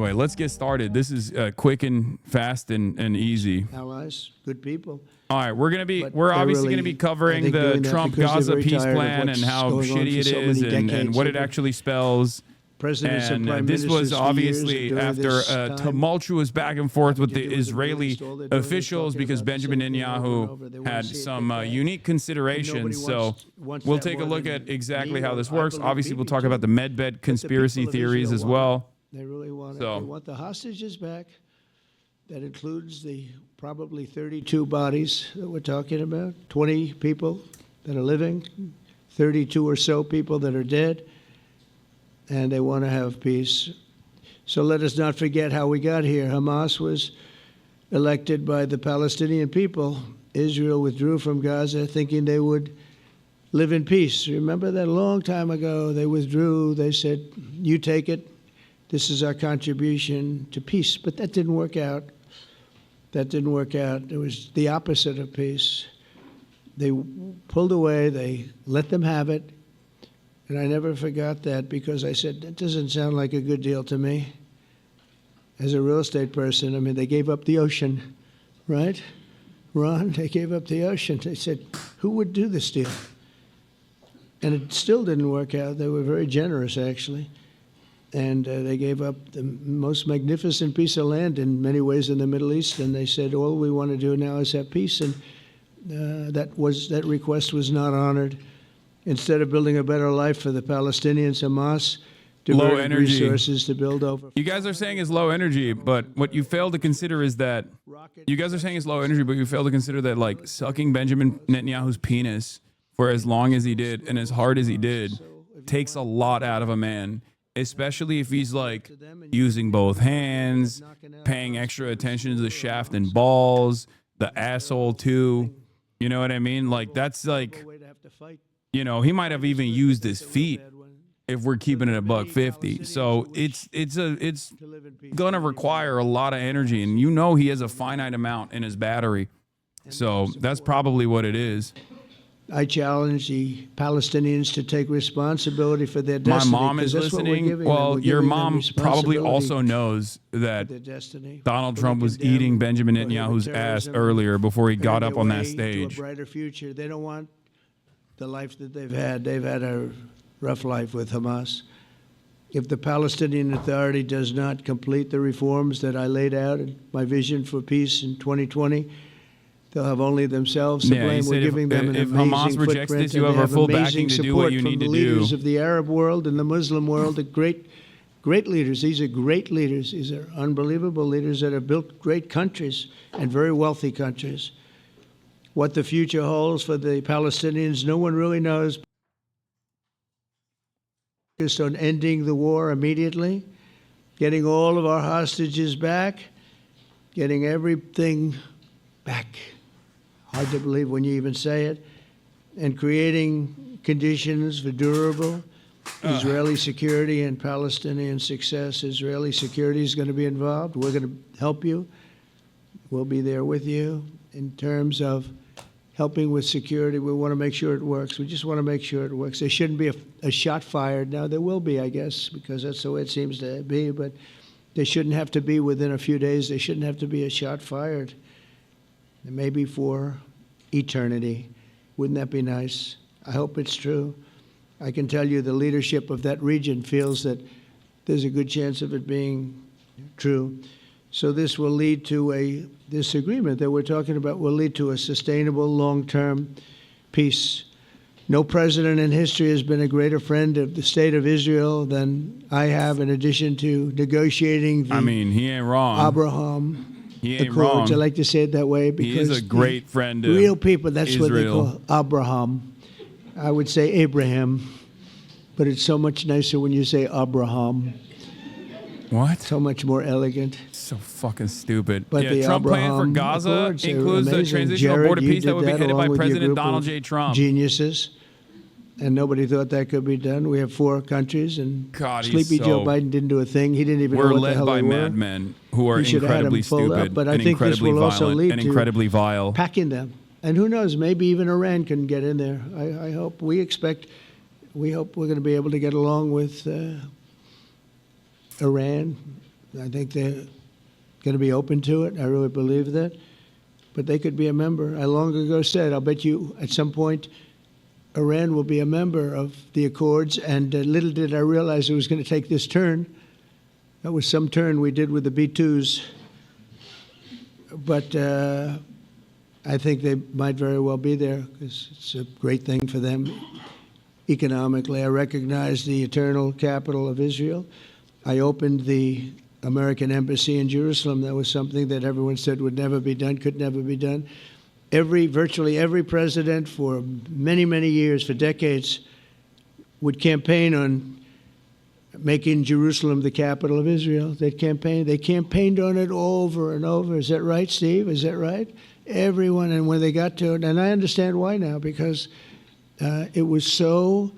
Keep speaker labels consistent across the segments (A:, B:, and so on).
A: Anyway, let's get started. This is quick and fast and easy.
B: Allies, good people.
A: All right, we're
B: But
A: obviously
B: really,
A: going to be
B: I
A: covering
B: think,
A: the
B: doing that
A: Trump
B: because they're
A: Gaza
B: very
A: peace
B: tired of
A: plan and
B: what's
A: how
B: going on
A: shitty
B: for
A: it
B: so
A: is
B: many
A: and
B: decades.
A: what it actually spells.
B: Presidents and
A: And
B: prime
A: this was
B: ministers for years
A: obviously
B: during
A: after
B: this
A: a
B: time,
A: tumultuous back and forth with
B: having
A: the
B: to do with the Middle
A: Israeli
B: East, all they're doing is
A: officials
B: talking
A: because
B: about the
A: Benjamin
B: same thing over and
A: Netanyahu
B: over. They wanna
A: had
B: see it
A: some
B: get back.
A: unique
B: And
A: considerations.
B: nobody
A: So
B: wants
A: we'll
B: that
A: take a
B: more
A: look
B: than
A: at exactly
B: me
A: how
B: or
A: this
B: I
A: works.
B: believe
A: Obviously, we'll
B: Bibi
A: talk
B: too.
A: about the medbed
B: But the
A: conspiracy
B: people of
A: theories
B: Israel
A: as
B: want it.
A: well.
B: They really want it.
A: So-
B: They want the hostages back. That includes the probably 32 bodies that we're talking about, 20 people that are living, 32 or so people that are dead, and they want to have peace. So let us not forget how we got here. Hamas was elected by the Palestinian people. Israel withdrew from Gaza thinking they would live in peace. Remember that a long time ago, they withdrew. They said, you take it. This is our contribution to peace. But that didn't work out. That didn't work out. It was the opposite of peace. They pulled away. They let them have it. And I never forgot that because I said, that doesn't sound like a good deal to me. As a real estate person, I mean, they gave up the ocean, right? Ron, they gave up the ocean. They said, who would do this deal? And it still didn't work out. They were very generous, actually. And they gave up the most magnificent piece of land in many ways in the Middle East. And they said, all we want to do now is have peace. And that request was not honored. Instead of building a better life for the Palestinians, Hamas diverted resources to build over.
A: You guys are saying it's low energy, but what you fail to consider is that you guys are saying it's low energy, but you fail to consider that like sucking Benjamin Netanyahu's penis for as long as he did and as hard as he did takes a lot out of a man, especially if he's like using both hands, paying extra attention to the shaft and balls, the asshole too. You know what I mean? Like that's like, you know, he might have even used his feet if we're keeping it at $150. So it's gonna require a lot of energy, and you know he has a finite amount in his battery. So that's probably what it is.
B: I challenge the Palestinians to take responsibility for their destiny.
A: My mom is listening. Well, your mom probably also knows that Donald Trump was eating Benjamin Netanyahu's ass earlier before he got up on that stage.
B: To a brighter future. They don't want the life that they've had. They've had a rough life with Hamas. If the Palestinian Authority does not complete the reforms that I laid out in my vision for peace in 2020, they'll have only themselves to blame. We're giving them an amazing
A: Hamas rejects
B: footprint,
A: this, you
B: and
A: have our
B: they
A: full
B: amazing
A: backing to do
B: support
A: what you
B: from
A: need
B: the
A: to
B: leaders
A: do.
B: of the Arab world and the Muslim world, the great leaders. These are great leaders. These are unbelievable leaders that have built great countries and very wealthy countries. What the future holds for the Palestinians, no one really knows. Focused on ending the war immediately, getting all of our hostages back, getting everything back. Hard to believe when you even say it. And creating conditions for durable Israeli security and Palestinian success. Israeli security is going to be involved. We're going to help you. We'll be there with you in terms of helping with security. We want to make sure it works. We just want to make sure it works. There shouldn't be a shot fired. Now, there will be, I guess, because that's the way it seems to be, but there shouldn't have to be within a few days. There shouldn't have to be a shot fired. Maybe for eternity. Wouldn't that be nice? I hope it's true. I can tell you the leadership of that region feels that there's a good chance of it being true. So this will lead to this agreement that we're talking about will lead to a sustainable long-term peace. No president in history has been a greater friend of the state of Israel than I have, in addition to negotiating the
A: he ain't wrong.
B: Abraham
A: He ain't
B: Accords.
A: wrong.
B: I like to say it that way because
A: He is a great friend of
B: real people, that's
A: Israel.
B: what they call Abraham. I would say Abraham, but it's so much nicer when you say Abraham.
A: What?
B: So much more elegant.
A: So fucking stupid.
B: But the
A: Trump plan for
B: Abraham
A: Gaza
B: Accords,
A: includes the
B: amazing.
A: transitional
B: Jared,
A: border
B: you
A: peace that
B: did
A: would be headed
B: along
A: by
B: with your
A: President
B: group
A: Donald
B: of
A: J. Trump.
B: Geniuses. And nobody thought that could be done. We have 4 countries, and
A: God,
B: Sleepy Joe Biden didn't do a thing. He didn't even know
A: We're
B: what the
A: led
B: hell
A: by
B: they were.
A: madmen who are
B: He should have had
A: incredibly
B: them pulled up,
A: stupid
B: but I
A: and
B: think this
A: incredibly
B: will also
A: violent
B: lead
A: and
B: to
A: incredibly vile.
B: packing them. And who knows, maybe even Iran can get in there. I hope. We hope we're going to be able to get along with Iran. I think they're going to be open to it. I really believe that. But they could be a member. I long ago said, I'll bet you at some point Iran will be a member of the Accords. And little did I realize it was going to take this turn. That was some turn we did with the B-2s. But I think they might very well be there because it's a great thing for them economically. I recognize the eternal capital of Israel. I opened the American embassy in Jerusalem. That was something that everyone said would never be done, could never be done. Virtually every president for many, many years, for decades, would campaign on making Jerusalem the capital of Israel. They campaigned on it over and over. Is that right, Steve? Is that right? Everyone, and when they got to it, and I understand why now, because it was so.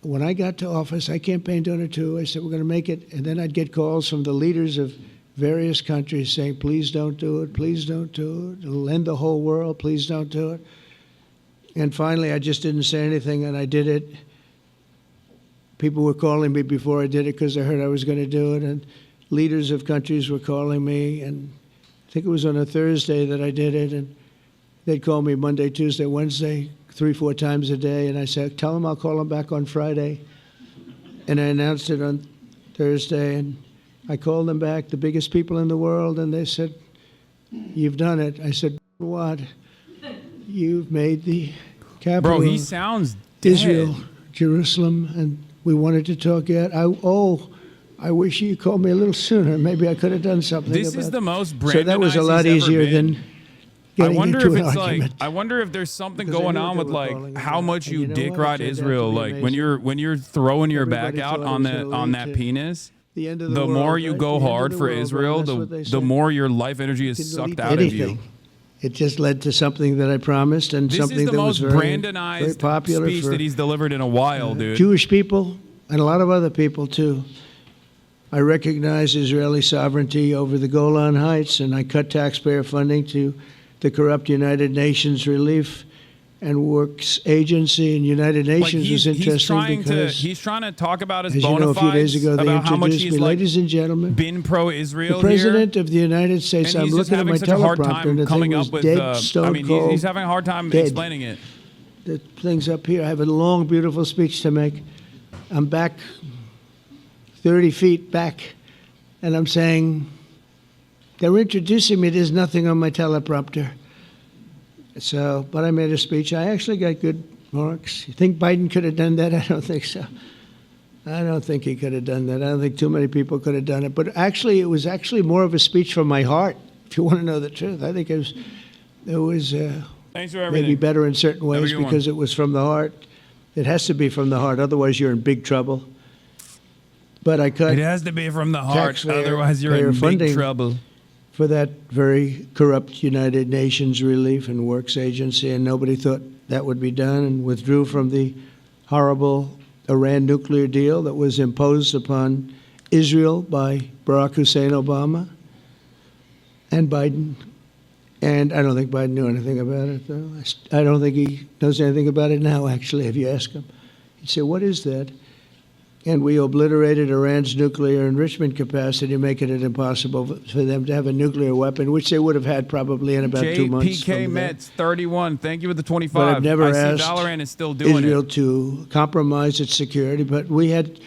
B: When I got to office, I campaigned on it too. I said, we're going to make it. And then I'd get calls from the leaders of various countries saying, please don't do it. Please don't do it. It'll end the whole world. Please don't do it. And finally, I just didn't say anything, and I did it. People were calling me before I did it because they heard I was going to do it. And leaders of countries were calling me. And I think it was on a Thursday that I did it. And they'd call me Monday, Tuesday, Wednesday, 3-4 times a day, and I said, tell them I'll call them back on Friday. And I announced it on Thursday, and I called them back, the biggest people in the world, and they said, you've done it. I said, what? You've made the capital
A: Bro, he sounds dead.
B: Israel, Jerusalem, and we wanted to talk yet. I wish you called me a little sooner. Maybe I could have done something.
A: This is the most Brandonized
B: so that was a lot easier than
A: I wonder
B: if
A: it's like, I wonder if there's something going on with like how much you dick ride Israel. Like when you're throwing your back out on that penis, the more you go hard for Israel, the more your life energy is sucked out of you.
B: It just led to something that I promised and something that was very popular
A: speech that he's delivered in a while, dude.
B: Jewish people and a lot of other people too. I recognize Israeli sovereignty over the Golan Heights, and I cut taxpayer funding to the corrupt United Nations Relief and Works Agency, and United Nations is interesting because
A: he's trying to talk about his
B: as you know, a few days ago, they introduced me, ladies and gentlemen,
A: been pro-Israel.
B: The President of the United States.
A: And
B: I'm looking at my teleprompter, and the thing was dead, stone
A: I mean,
B: cold.
A: He's having a hard time
B: dead.
A: explaining it.
B: The thing's up here. I have a long, beautiful speech to make. I'm back 30 feet back, and I'm saying, they're introducing me. There's nothing on my teleprompter. So, but I made a speech. I actually got good marks. You think Biden could have done that? I don't think so. I don't think he could have done that. I don't think too many people could have done it. But actually, it was actually more of a speech from my heart, if you want to know the truth. I think it was
A: Thanks for everything.
B: maybe better in certain ways because it was from the heart. It has to be from the heart. Otherwise, you're in big trouble. But I cut.
A: It has to be from the heart. Otherwise, you're in big trouble.
B: For that very corrupt United Nations Relief and Works Agency, and nobody thought that would be done, and withdrew from the horrible Iran nuclear deal that was imposed upon Israel by Barack Hussein Obama and Biden. And I don't think Biden knew anything about it, though. I don't think he knows anything about it now, actually, if you ask him. He'd say, what is that? And we obliterated Iran's nuclear enrichment capacity, making it impossible for them to have a nuclear weapon, which they would have had probably in about 2 months.
A: JPK Mets 31. Thank you for the 25.
B: But I've never asked
A: Valorant is still doing
B: Israel to compromise its security. But we had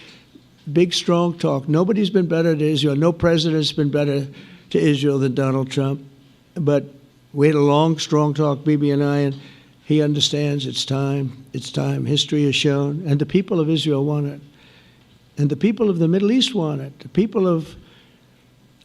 B: big, strong talk. Nobody's been better to Israel. No president's been better to Israel than Donald Trump. But we had a long, strong talk, Bibi and I, and he understands it's time. It's time. History has shown. And the people of Israel want it. And the people of the Middle East want it. The people of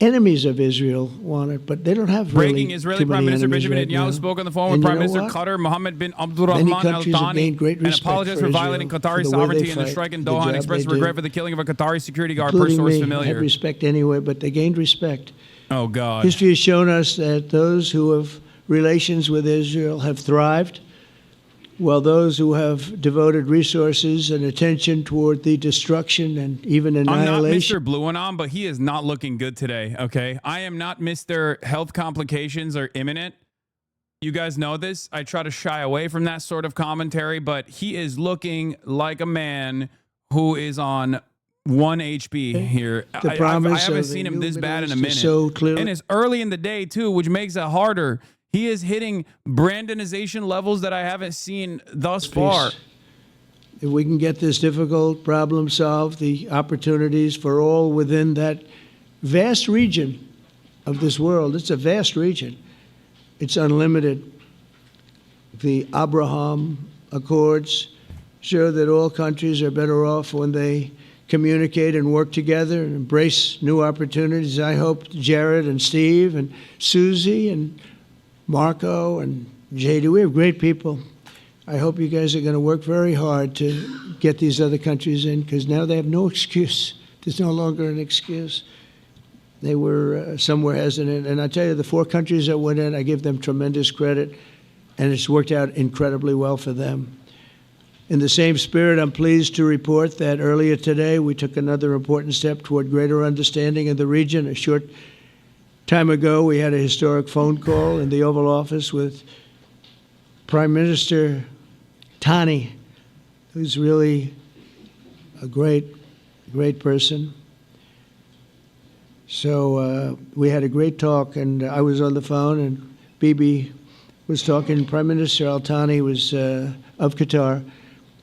B: enemies of Israel want it, but they don't have really
A: Breaking Israeli Prime Minister Benjamin Netanyahu spoke on the phone with Prime Minister Qatar Mohammed bin Abdulrahman Al Thani and apologized for violating Qatari sovereignty in the strike in Doha and expressed regret for the killing of a Qatari security guard per source familiar.
B: Had respect anyway, but they gained respect.
A: Oh, God.
B: History has shown us that those who have relations with Israel have thrived, while those who have devoted resources and attention toward the destruction and even annihilation.
A: I'm not Mr. Blue and On, but he is not looking good today, okay? I am not Mr. Health complications are imminent. You guys know this. I try to shy away from that sort of commentary, but he is looking like a man who is on 1 HP here.
B: The
A: I
B: promise
A: haven't
B: of
A: seen
B: the
A: him
B: new
A: this bad in a
B: Middle
A: minute.
B: East is so clearly-
A: And it's early in the day, too, which makes it harder. He is hitting Brandonization levels that I haven't seen thus far.
B: If we can get this difficult problem solved, the opportunities for all within that vast region of this world, it's a vast region, it's unlimited. The Abraham Accords show that all countries are better off when they communicate and work together and embrace new opportunities. I hope Jared and Steve and Susie and Marco and JD, we have great people. I hope you guys are going to work very hard to get these other countries in, because now they have no excuse. There's no longer an excuse. They were somewhere hesitant. And I tell you, the 4 countries that went in, I give them tremendous credit, and it's worked out incredibly well for them. In the same spirit, I'm pleased to report that earlier today we took another important step toward greater understanding of the region. A short time ago, we had a historic phone call in the Oval Office with Prime Minister Tani, who's really a great person. So we had a great talk, and I was on the phone, and Bibi was talking. Prime Minister Al Thani was of Qatar.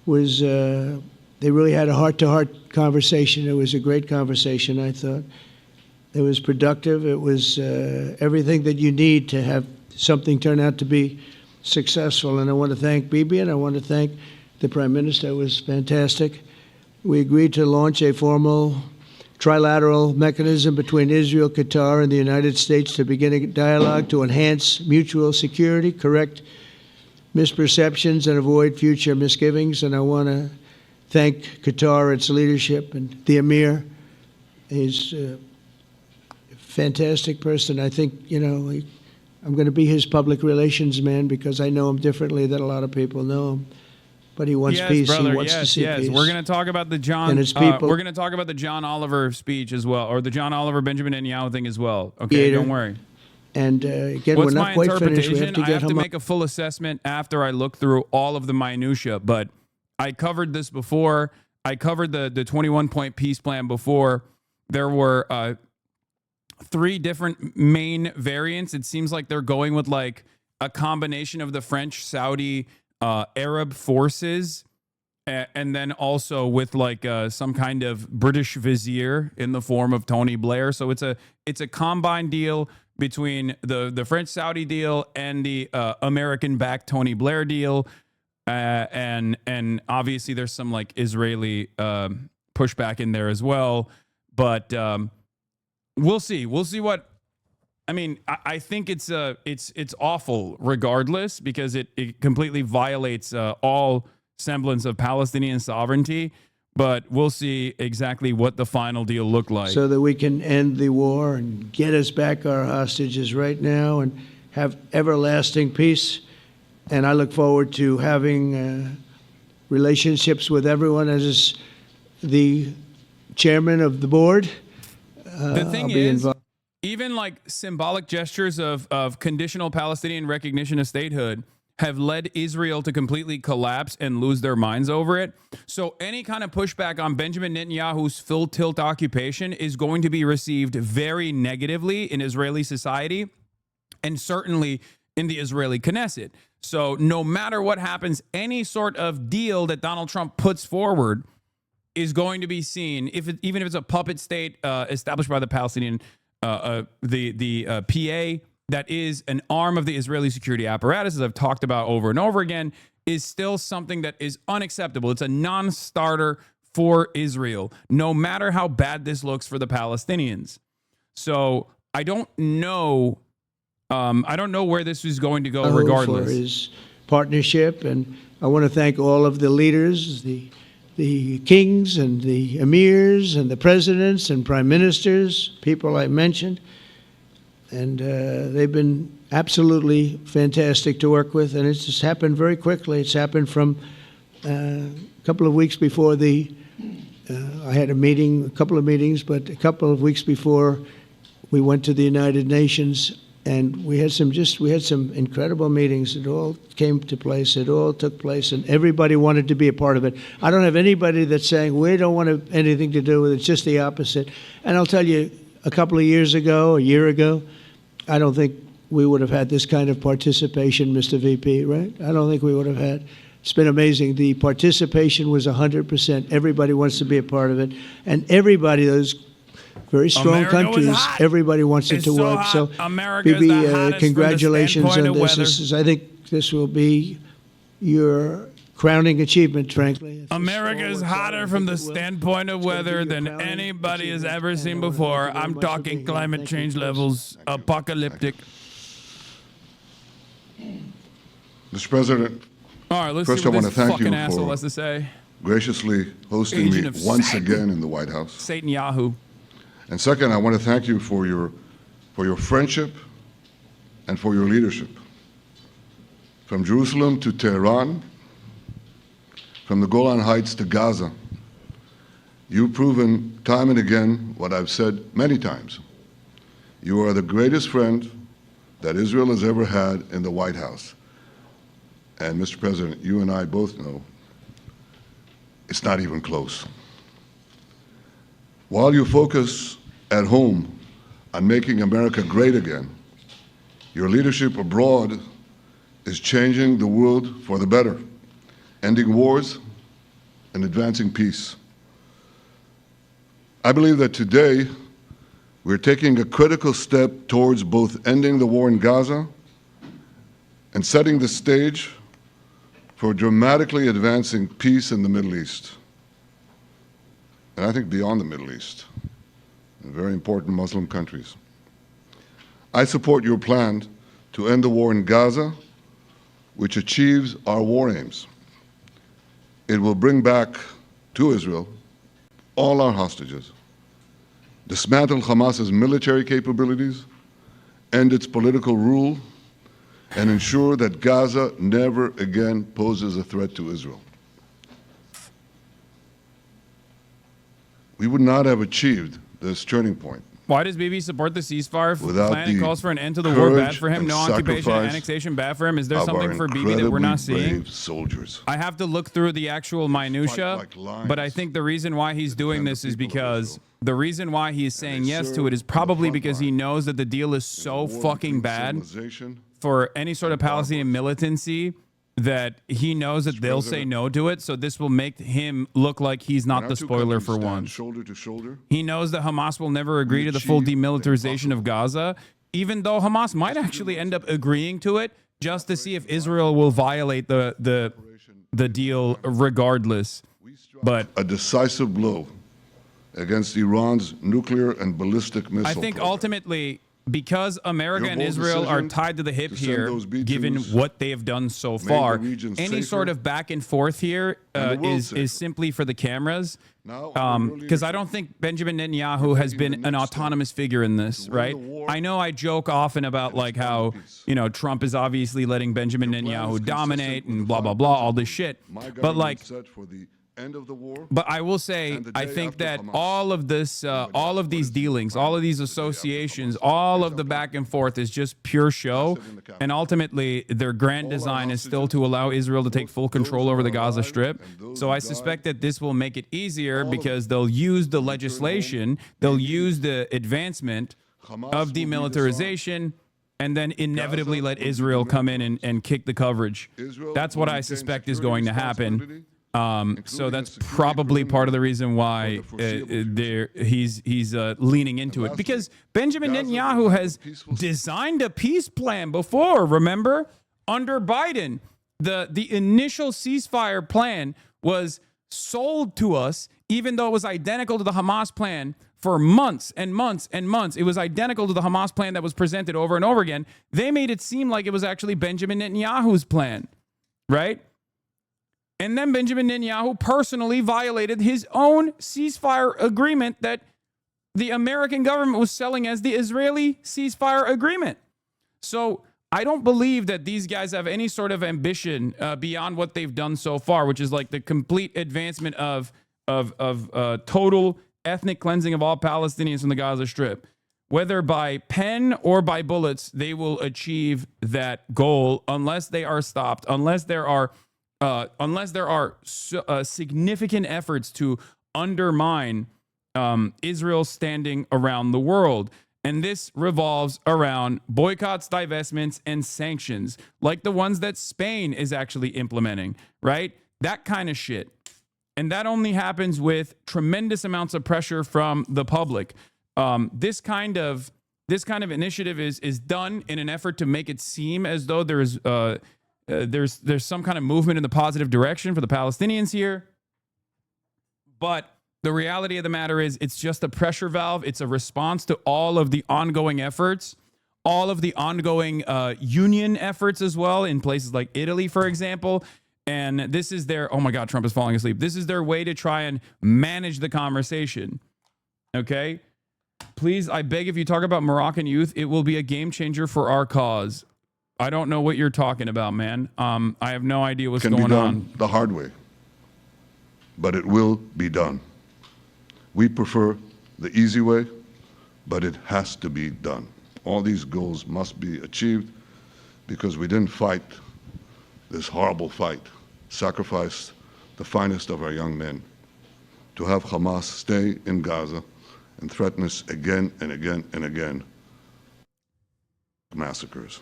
B: They really had a heart-to-heart conversation. It was a great conversation, I thought. It was productive. It was everything that you need to have something turn out to be successful. And I want to thank Bibi, and I want to thank the Prime Minister. It was fantastic. We agreed to launch a formal trilateral mechanism between Israel, Qatar, and the United States to begin a dialogue to enhance mutual security, correct misperceptions, and avoid future misgivings. And I want to thank Qatar, its leadership, and the Emir. He's a fantastic person. I think, I'm going to be his public relations man because I know him differently than a lot of people know him. But he wants peace.
A: Brother,
B: he wants to see peace.
A: We're going to talk about the John.
B: And his people.
A: We're going to talk about the John Oliver speech as well, or the John Oliver Benjamin Netanyahu thing as well. Okay, don't worry.
B: And again,
A: What's
B: we're not
A: my
B: quite
A: interpretation?
B: finished. We have to
A: I
B: get
A: have to make a full assessment after I look through all of the minutia. But I covered this before. I covered the 21-point peace plan before. There were 3 different main variants. It seems like they're going with like a combination of the French, Saudi, Arab forces, and then also with like some kind of British vizier in the form of Tony Blair. So it's a combined deal between the French Saudi deal and the American-backed Tony Blair deal, and obviously there's some like Israeli pushback in there as well. But we'll see. We'll see what. I mean, I think it's awful regardless, because it completely violates all semblance of Palestinian sovereignty. But we'll see exactly what the final deal looked like.
B: So that we can end the war and get us back our hostages right now and have everlasting peace. And I look forward to having relationships with everyone as the chairman of the board.
A: The thing is, even like symbolic gestures of conditional Palestinian recognition of statehood have led Israel to completely collapse and lose their minds over it. So any kind of pushback on Benjamin Netanyahu's full tilt occupation is going to be received very negatively in Israeli society, and certainly in the Israeli Knesset. So no matter what happens, any sort of deal that Donald Trump puts forward is going to be seen, even if it's a puppet state established by the Palestinian, the PA, that is an arm of the Israeli security apparatus, as I've talked about over and over again, is still something that is unacceptable. It's a non-starter for Israel, no matter how bad this looks for the Palestinians. So I don't know. I don't know where this is going to go regardless.
B: For his partnership, and I want to thank all of the leaders, the kings and the emirs and the presidents and prime ministers, people I mentioned. And they've been absolutely fantastic to work with, and it's just happened very quickly. It's happened from a couple of weeks before I had a couple of meetings, but a couple of weeks before we went to the United Nations And we had some incredible meetings. It all came to place. It all took place, and everybody wanted to be a part of it. I don't have anybody that's saying we don't want anything to do with it. It's just the opposite. And I'll tell you, a couple of years ago, a year ago, I don't think we would have had this kind of participation, Mr. VP, right? I don't think we would have had. It's been amazing. The participation was 100%. Everybody wants to be a part of it. And everybody, those very strong countries, everybody wants it to work. So, Bibi, congratulations on this. I think this will be your crowning achievement, frankly.
A: America is hotter from the standpoint of weather than anybody has ever seen before. I'm talking climate change levels, apocalyptic.
C: Mr. President,
A: all right, let's
C: first
A: see what
C: I want
A: this
C: to thank
A: fucking
C: you
A: asshole
C: for
A: has to say.
C: graciously hosting me once again in the White House.
A: Satan Yahoo.
C: And second, I want to thank you for your friendship and for your leadership. From Jerusalem to Tehran, from the Golan Heights to Gaza, you've proven time and again what I've said many times. You are the greatest friend that Israel has ever had in the White House. And Mr. President, you and I both know it's not even close. While you focus at home on making America great again, your leadership abroad is changing the world for the better, ending wars and advancing peace. I believe that today we're taking a critical step towards both ending the war in Gaza and setting the stage for dramatically advancing peace in the Middle East. And I think beyond the Middle East, in very important Muslim countries. I support your plan to end the war in Gaza, which achieves our war aims. It will bring back to Israel all our hostages, dismantle Hamas's military capabilities, end its political rule, and ensure that Gaza never again poses a threat to Israel. We would not have achieved this turning point
A: Why does Bibi support the ceasefire
C: without
A: plan and
C: the
A: calls for an end to the war? Bad for him.
C: courage
A: No
C: and
A: occupation,
C: sacrifice
A: annexation. Bad for him. Is there
C: of
A: something
C: our
A: for Bibi that we're not
C: incredibly
A: seeing?
C: brave soldiers?
A: I have to look through the actual minutia,
C: like lions
A: but I think the reason why he's doing
C: defend the
A: this is
C: people of
A: because
C: Israel.
A: the reason why he is saying
C: they
A: yes to
C: serve
A: it is
C: on the
A: probably
C: front
A: because he
C: line
A: knows that the deal is so
C: War
A: fucking
C: between
A: bad
C: civilization
A: for any sort of Palestinian militancy that he knows that they'll say
C: President,
A: no to it. So this will make him look like he's not
C: When
A: the
C: our two
A: spoiler
C: countries
A: for
C: stand
A: once.
C: shoulder to shoulder,
A: He knows that Hamas will never agree to the full
C: achieve the
A: demilitarization of Gaza, even though Hamas might actually end up agreeing to it just to see if Israel will violate the deal regardless. But
C: a decisive blow against Iran's nuclear and ballistic missile
A: I think
C: program.
A: ultimately, because America
C: Your
A: and
C: bold
A: Israel are
C: decision
A: tied to the hip
C: to send
A: here,
C: those B-2s
A: given what they have done so
C: the
A: far,
C: region
A: any
C: safer
A: sort of back and forth here
C: and the world
A: is
C: safer.
A: simply for the cameras.
C: Now,
A: Because I don't think Benjamin Netanyahu has been an
C: next step
A: autonomous figure in this,
C: win
A: right?
C: the war
A: I know I joke often about like how,
C: peace.
A: you know, Trump is obviously letting Benjamin
C: plan is
A: Netanyahu
C: consistent
A: dominate
C: with
A: and
C: the
A: blah, blah,
C: five
A: blah, all
C: principles
A: this shit.
C: my
A: But
C: government
A: like,
C: set for the end of the war.
A: but I will say,
C: And the
A: I
C: day
A: think
C: after
A: that
C: Hamas.
A: all of this, all of these dealings, all of these associations, all of the back and forth is just pure show.
C: in the Capitol.
A: And ultimately, their grand
C: All our
A: design is still
C: hostages,
A: to allow Israel to take full
C: those
A: control
C: who
A: over the
C: are
A: Gaza
C: alive
A: Strip.
C: and those
A: So
C: who
A: I
C: died,
A: suspect that this will make it easier
C: all of
A: because
C: them
A: they'll use the
C: home,
A: legislation, they'll use the advancement
C: Hamas
A: of
C: will be
A: demilitarization, and then inevitably
C: Gaza
A: let
C: will be
A: Israel come in and kick the coverage.
C: Israel
A: That's
C: will
A: what I
C: maintain
A: suspect is
C: security
A: going to happen.
C: responsibility,
A: So
C: including
A: that's
C: a security
A: probably part of the
C: perimeter
A: reason why
C: for the foreseeable future.
A: he's leaning into it,
C: lastly,
A: because Benjamin
C: Gaza will
A: Netanyahu
C: have a
A: has
C: peaceful
A: designed a peace plan before. Remember, under Biden, the initial ceasefire plan was sold to us, even though it was identical to the Hamas plan for months and months and months. It was identical to the Hamas plan that was presented over and over again. They made it seem like it was actually Benjamin Netanyahu's plan, right? And then Benjamin Netanyahu personally violated his own ceasefire agreement that the American government was selling as the Israeli ceasefire agreement. So I don't believe that these guys have any sort of ambition beyond what they've done so far, which is like the complete advancement of total ethnic cleansing of all Palestinians from the Gaza Strip. whether by pen or by bullets, they will achieve that goal unless they are stopped, unless there are significant efforts to undermine Israel's standing around the world. And this revolves around boycotts, divestments, and sanctions, like the ones that Spain is actually implementing, right? That kind of shit. And that only happens with tremendous amounts of pressure from the public. This kind of initiative is done in an effort to make it seem as though there's some kind of movement in the positive direction for the Palestinians here. But the reality of the matter is it's just a pressure valve. It's a response to all of the ongoing efforts, all of the ongoing union efforts as well in places like Italy, for example. And this is their, oh my God, Trump is falling asleep. This is their way to try and manage the conversation. Okay? Please, I beg, if you talk about Moroccan youth, it will be a game changer for our cause. I don't know what you're talking about, man. I have no idea what's going on.
C: Can be done the hard way, but it will be done. We prefer the easy way, but it has to be done. All these goals must be achieved because we didn't fight this horrible fight, sacrifice the finest of our young men to have Hamas stay in Gaza and threaten us again and again and again. Massacres.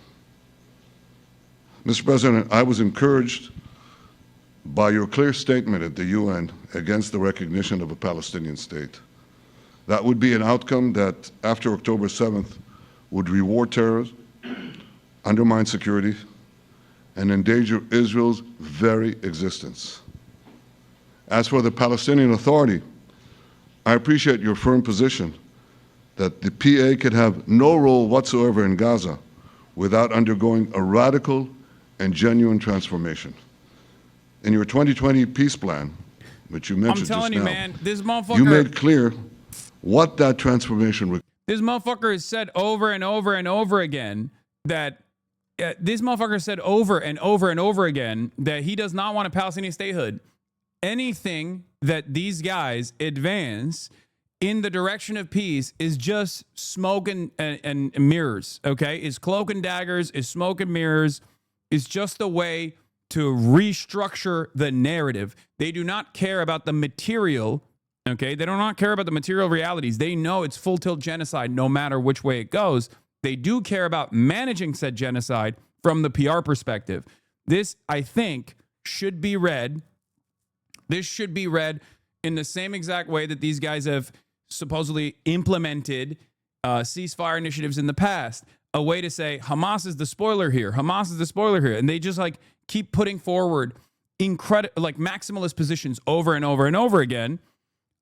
C: Mr. President, I was encouraged by your clear statement at the UN against the recognition of a Palestinian state. That would be an outcome that, after October 7th, would reward terrorism, undermine security, and endanger Israel's very existence. As for the Palestinian Authority, I appreciate your firm position that the PA could have no role whatsoever in Gaza without undergoing a radical and genuine transformation. In your 2020 peace plan, which you mentioned just now,
A: I'm telling you, man, this motherfucker...
C: you made clear what that transformation would...
A: This motherfucker has said over and over and over again that... this motherfucker said over and over and over again that he does not want a Palestinian statehood. Anything that these guys advance in the direction of peace is just smoke and mirrors, okay? Is cloak and daggers, is smoke and mirrors, is just a way to restructure the narrative. They do not care about the material, okay? They do not care about the material realities. They know it's full tilt genocide no matter which way it goes. They do care about managing said genocide from the PR perspective. This, I think, should be read. This should be read in the same exact way that these guys have supposedly implemented ceasefire initiatives in the past. A way to say Hamas is the spoiler here. Hamas is the spoiler here. And they just like keep putting forward maximalist positions over and over and over again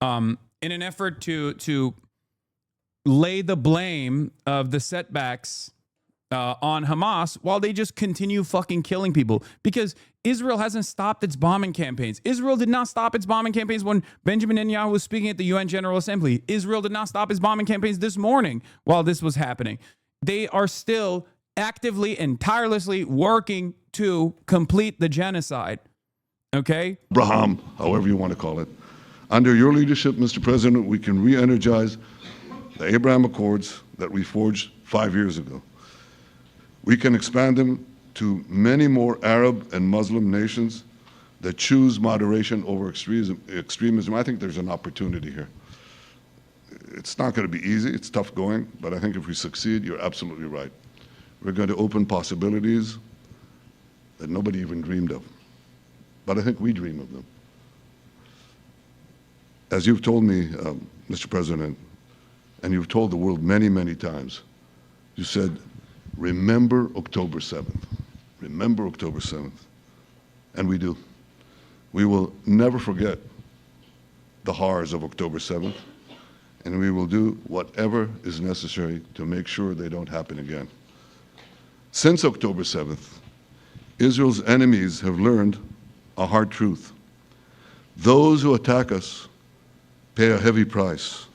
A: in an effort to lay the blame of the setbacks on Hamas while they just continue fucking killing people. Because Israel hasn't stopped its bombing campaigns. Israel did not stop its bombing campaigns when Benjamin Netanyahu was speaking at the UN General Assembly. Israel did not stop its bombing campaigns this morning while this was happening. They are still actively and tirelessly working to complete the genocide. Okay?
C: Abraham, however you want to call it. Under your leadership, Mr. President, we can re-energize the Abraham Accords that we forged 5 years ago. We can expand them to many more Arab and Muslim nations that choose moderation over extremism. I think there's an opportunity here. It's not going to be easy. It's tough going. But I think if we succeed, you're absolutely right. We're going to open possibilities that nobody even dreamed of. But I think we dream of them. As you've told me, Mr. President, and you've told the world many, many times, you said, remember October 7th. Remember October 7th. And we do. We will never forget the horrors of October 7th, and we will do whatever is necessary to make sure they don't happen again. Since October 7th, Israel's enemies have learned a hard truth. Those who attack us pay a heavy price.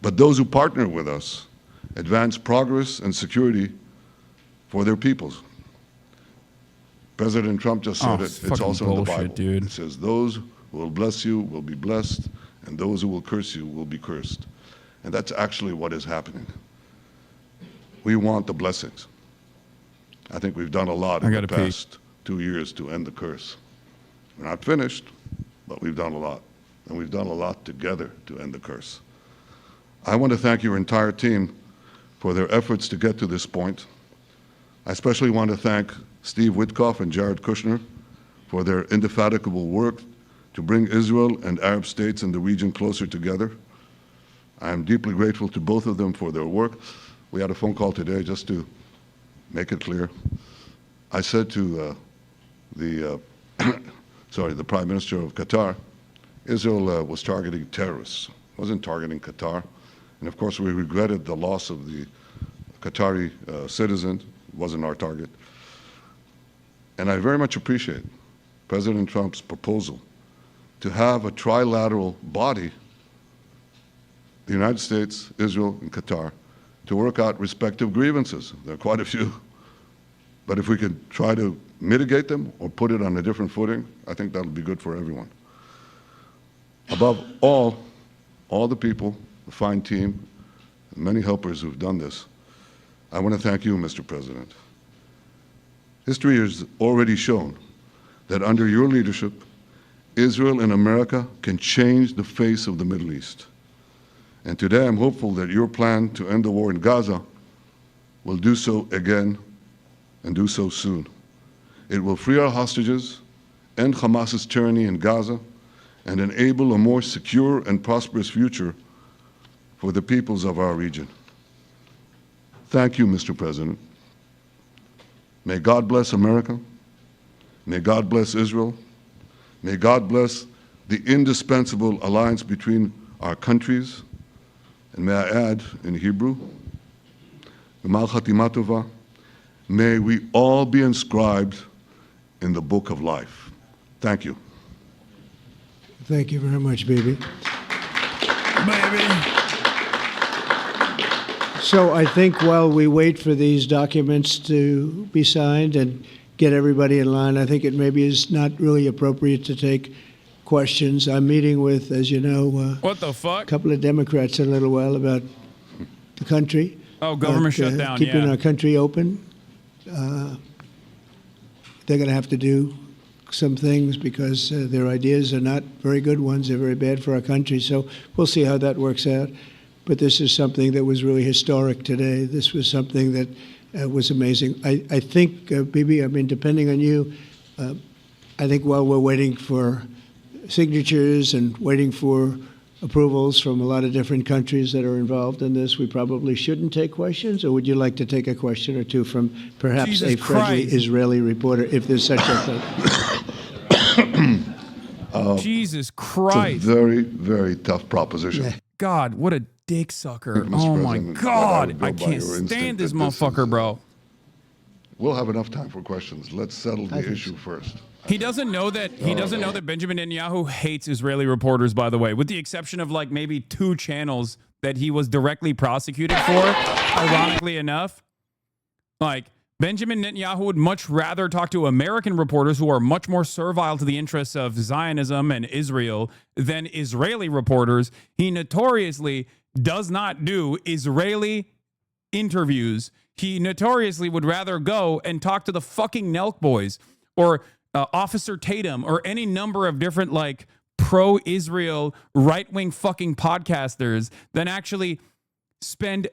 C: But those who partner with us advance progress and security for their peoples. President Trump just said it. It's also in the Bible.
A: Dude.
C: It says, those who will bless you will be blessed, and those who will curse you will be cursed. And that's actually what is happening. We want the blessings. I think we've done a lot in the past 2 years to end the curse. We're not finished, but we've done a lot. And we've done a lot together to end the curse. I want to thank your entire team for their efforts to get to this point. I especially want to thank Steve Witkoff and Jared Kushner for their indefatigable work to bring Israel and Arab states in the region closer together. I am deeply grateful to both of them for their work. We had a phone call today just to make it clear. I said to the Prime Minister of Qatar, Israel was targeting terrorists, wasn't targeting Qatar. And of course, we regretted the loss of the Qatari citizen, wasn't our target. And I very much appreciate President Trump's proposal to have a trilateral body, the United States, Israel, and Qatar, to work out respective grievances. There are quite a few. But if we could try to mitigate them or put it on a different footing, I think that'll be good for everyone. Above all the people, the fine team, and many helpers who've done this, I want to thank you, Mr. President. History has already shown that under your leadership, Israel and America can change the face of the Middle East. And today I'm hopeful that your plan to end the war in Gaza will do so again and do so soon. It will free our hostages, end Hamas's tyranny in Gaza, and enable a more secure and prosperous future for the peoples of our region. Thank you, Mr. President. May God bless America. May God bless Israel. May God bless the indispensable alliance between our countries. And may I add in Hebrew, Gemal Chatima Tova, may we all be inscribed in the book of life. Thank you.
B: Thank you very much, Bibi. So I think while we wait for these documents to be signed and get everybody in line, I think it maybe is not really appropriate to take questions. I'm meeting with, as you know,
A: what the fuck?
B: A couple of Democrats in a little while about the country.
A: Oh, government shutdown,
B: keeping
A: yeah.
B: our country open. They're going to have to do some things because their ideas are not very good ones. They're very bad for our country. So we'll see how that works out. But this is something that was really historic today. This was something that was amazing. I think, Bibi, I mean, depending on you, I think while we're waiting for signatures and waiting for approvals from a lot of different countries that are involved in this, we probably shouldn't take questions? Or would you like to take a question or two from perhaps
A: Jesus
B: a friendly
A: Christ.
B: Israeli reporter, if there's such a thing?
A: Jesus
C: It's a
A: Christ.
C: very, very tough proposition.
A: God, what a dick sucker.
C: Mr.
A: Oh my
C: President,
A: God.
C: but I
A: I
C: would go by
A: can't
C: your instinct
A: stand this
C: that this
A: motherfucker,
C: is-
A: bro.
C: We'll have enough time for questions. Let's settle the issue first.
A: He doesn't know that Benjamin Netanyahu hates Israeli reporters, by the way, with the exception of like maybe 2 channels that he was directly prosecuted for, ironically enough. Like, Benjamin Netanyahu would much rather talk to American reporters who are much more servile to the interests of Zionism and Israel than Israeli reporters. He notoriously does not do Israeli interviews. He notoriously would rather go and talk to the fucking Nelk boys or Officer Tatum or any number of different like pro-Israel right-wing fucking podcasters than actually spend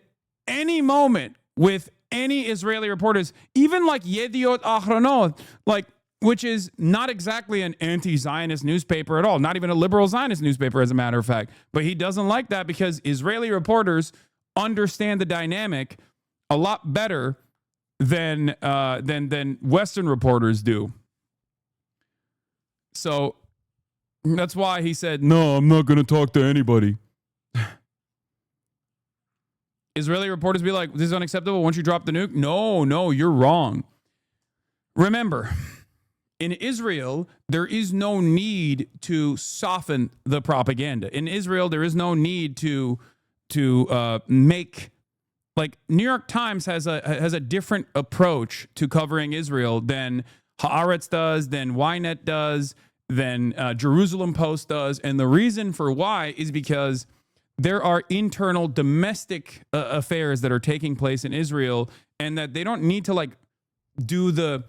A: any moment with any Israeli reporters, even like Yediot Ahronot, like, which is not exactly an anti-Zionist newspaper at all, not even a liberal Zionist newspaper, as a matter of fact. But he doesn't like that because Israeli reporters understand the dynamic a lot better than Western reporters do. So that's why he said, "No, I'm not going to talk to anybody." Israeli reporters be like, "This is unacceptable. Once you drop the nuke." No, you're wrong. Remember, in Israel, there is no need to soften the propaganda. In Israel, there is no need to make, like, New York Times has a different approach to covering Israel than Haaretz does, than Ynet does, than Jerusalem Post does. And the reason for why is because there are internal domestic affairs that are taking place in Israel, and that they don't need to like do the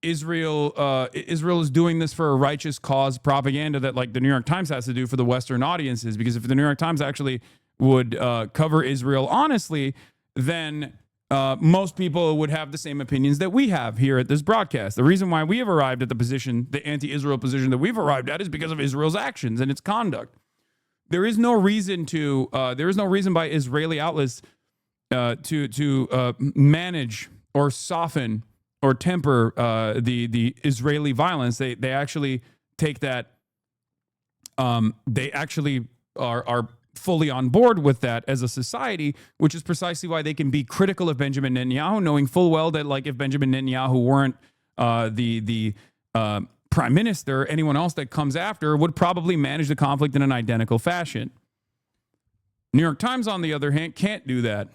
A: Israel is doing this for a righteous cause propaganda that like the New York Times has to do for the Western audiences. Because if the New York Times actually would cover Israel honestly, then most people would have the same opinions that we have here at this broadcast. The reason why we have arrived at the position, the anti-Israel position that we've arrived at, is because of Israel's actions and its conduct. There is no reason by Israeli outlets to manage or soften or temper the Israeli violence. They actually take that. They actually are fully on board with that as a society, which is precisely why they can be critical of Benjamin Netanyahu, knowing full well that like if Benjamin Netanyahu weren't the prime minister, anyone else that comes after would probably manage the conflict in an identical fashion. New York Times, on the other hand, can't do that.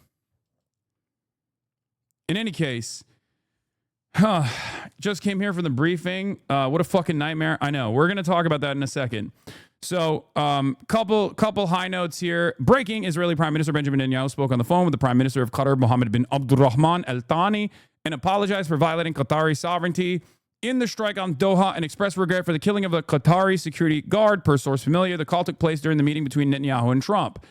A: In any case, just came here for the briefing. What a fucking nightmare. I know. We're going to talk about that in a second. So, couple high notes here. Breaking: Israeli Prime Minister Benjamin Netanyahu spoke on the phone with the Prime Minister of Qatar, Mohammed bin Abdulrahman Al Thani, and apologized for violating Qatari sovereignty in the strike on Doha and expressed regret for the killing of a Qatari security guard, per source familiar. The call took place during the meeting between Netanyahu and Trump.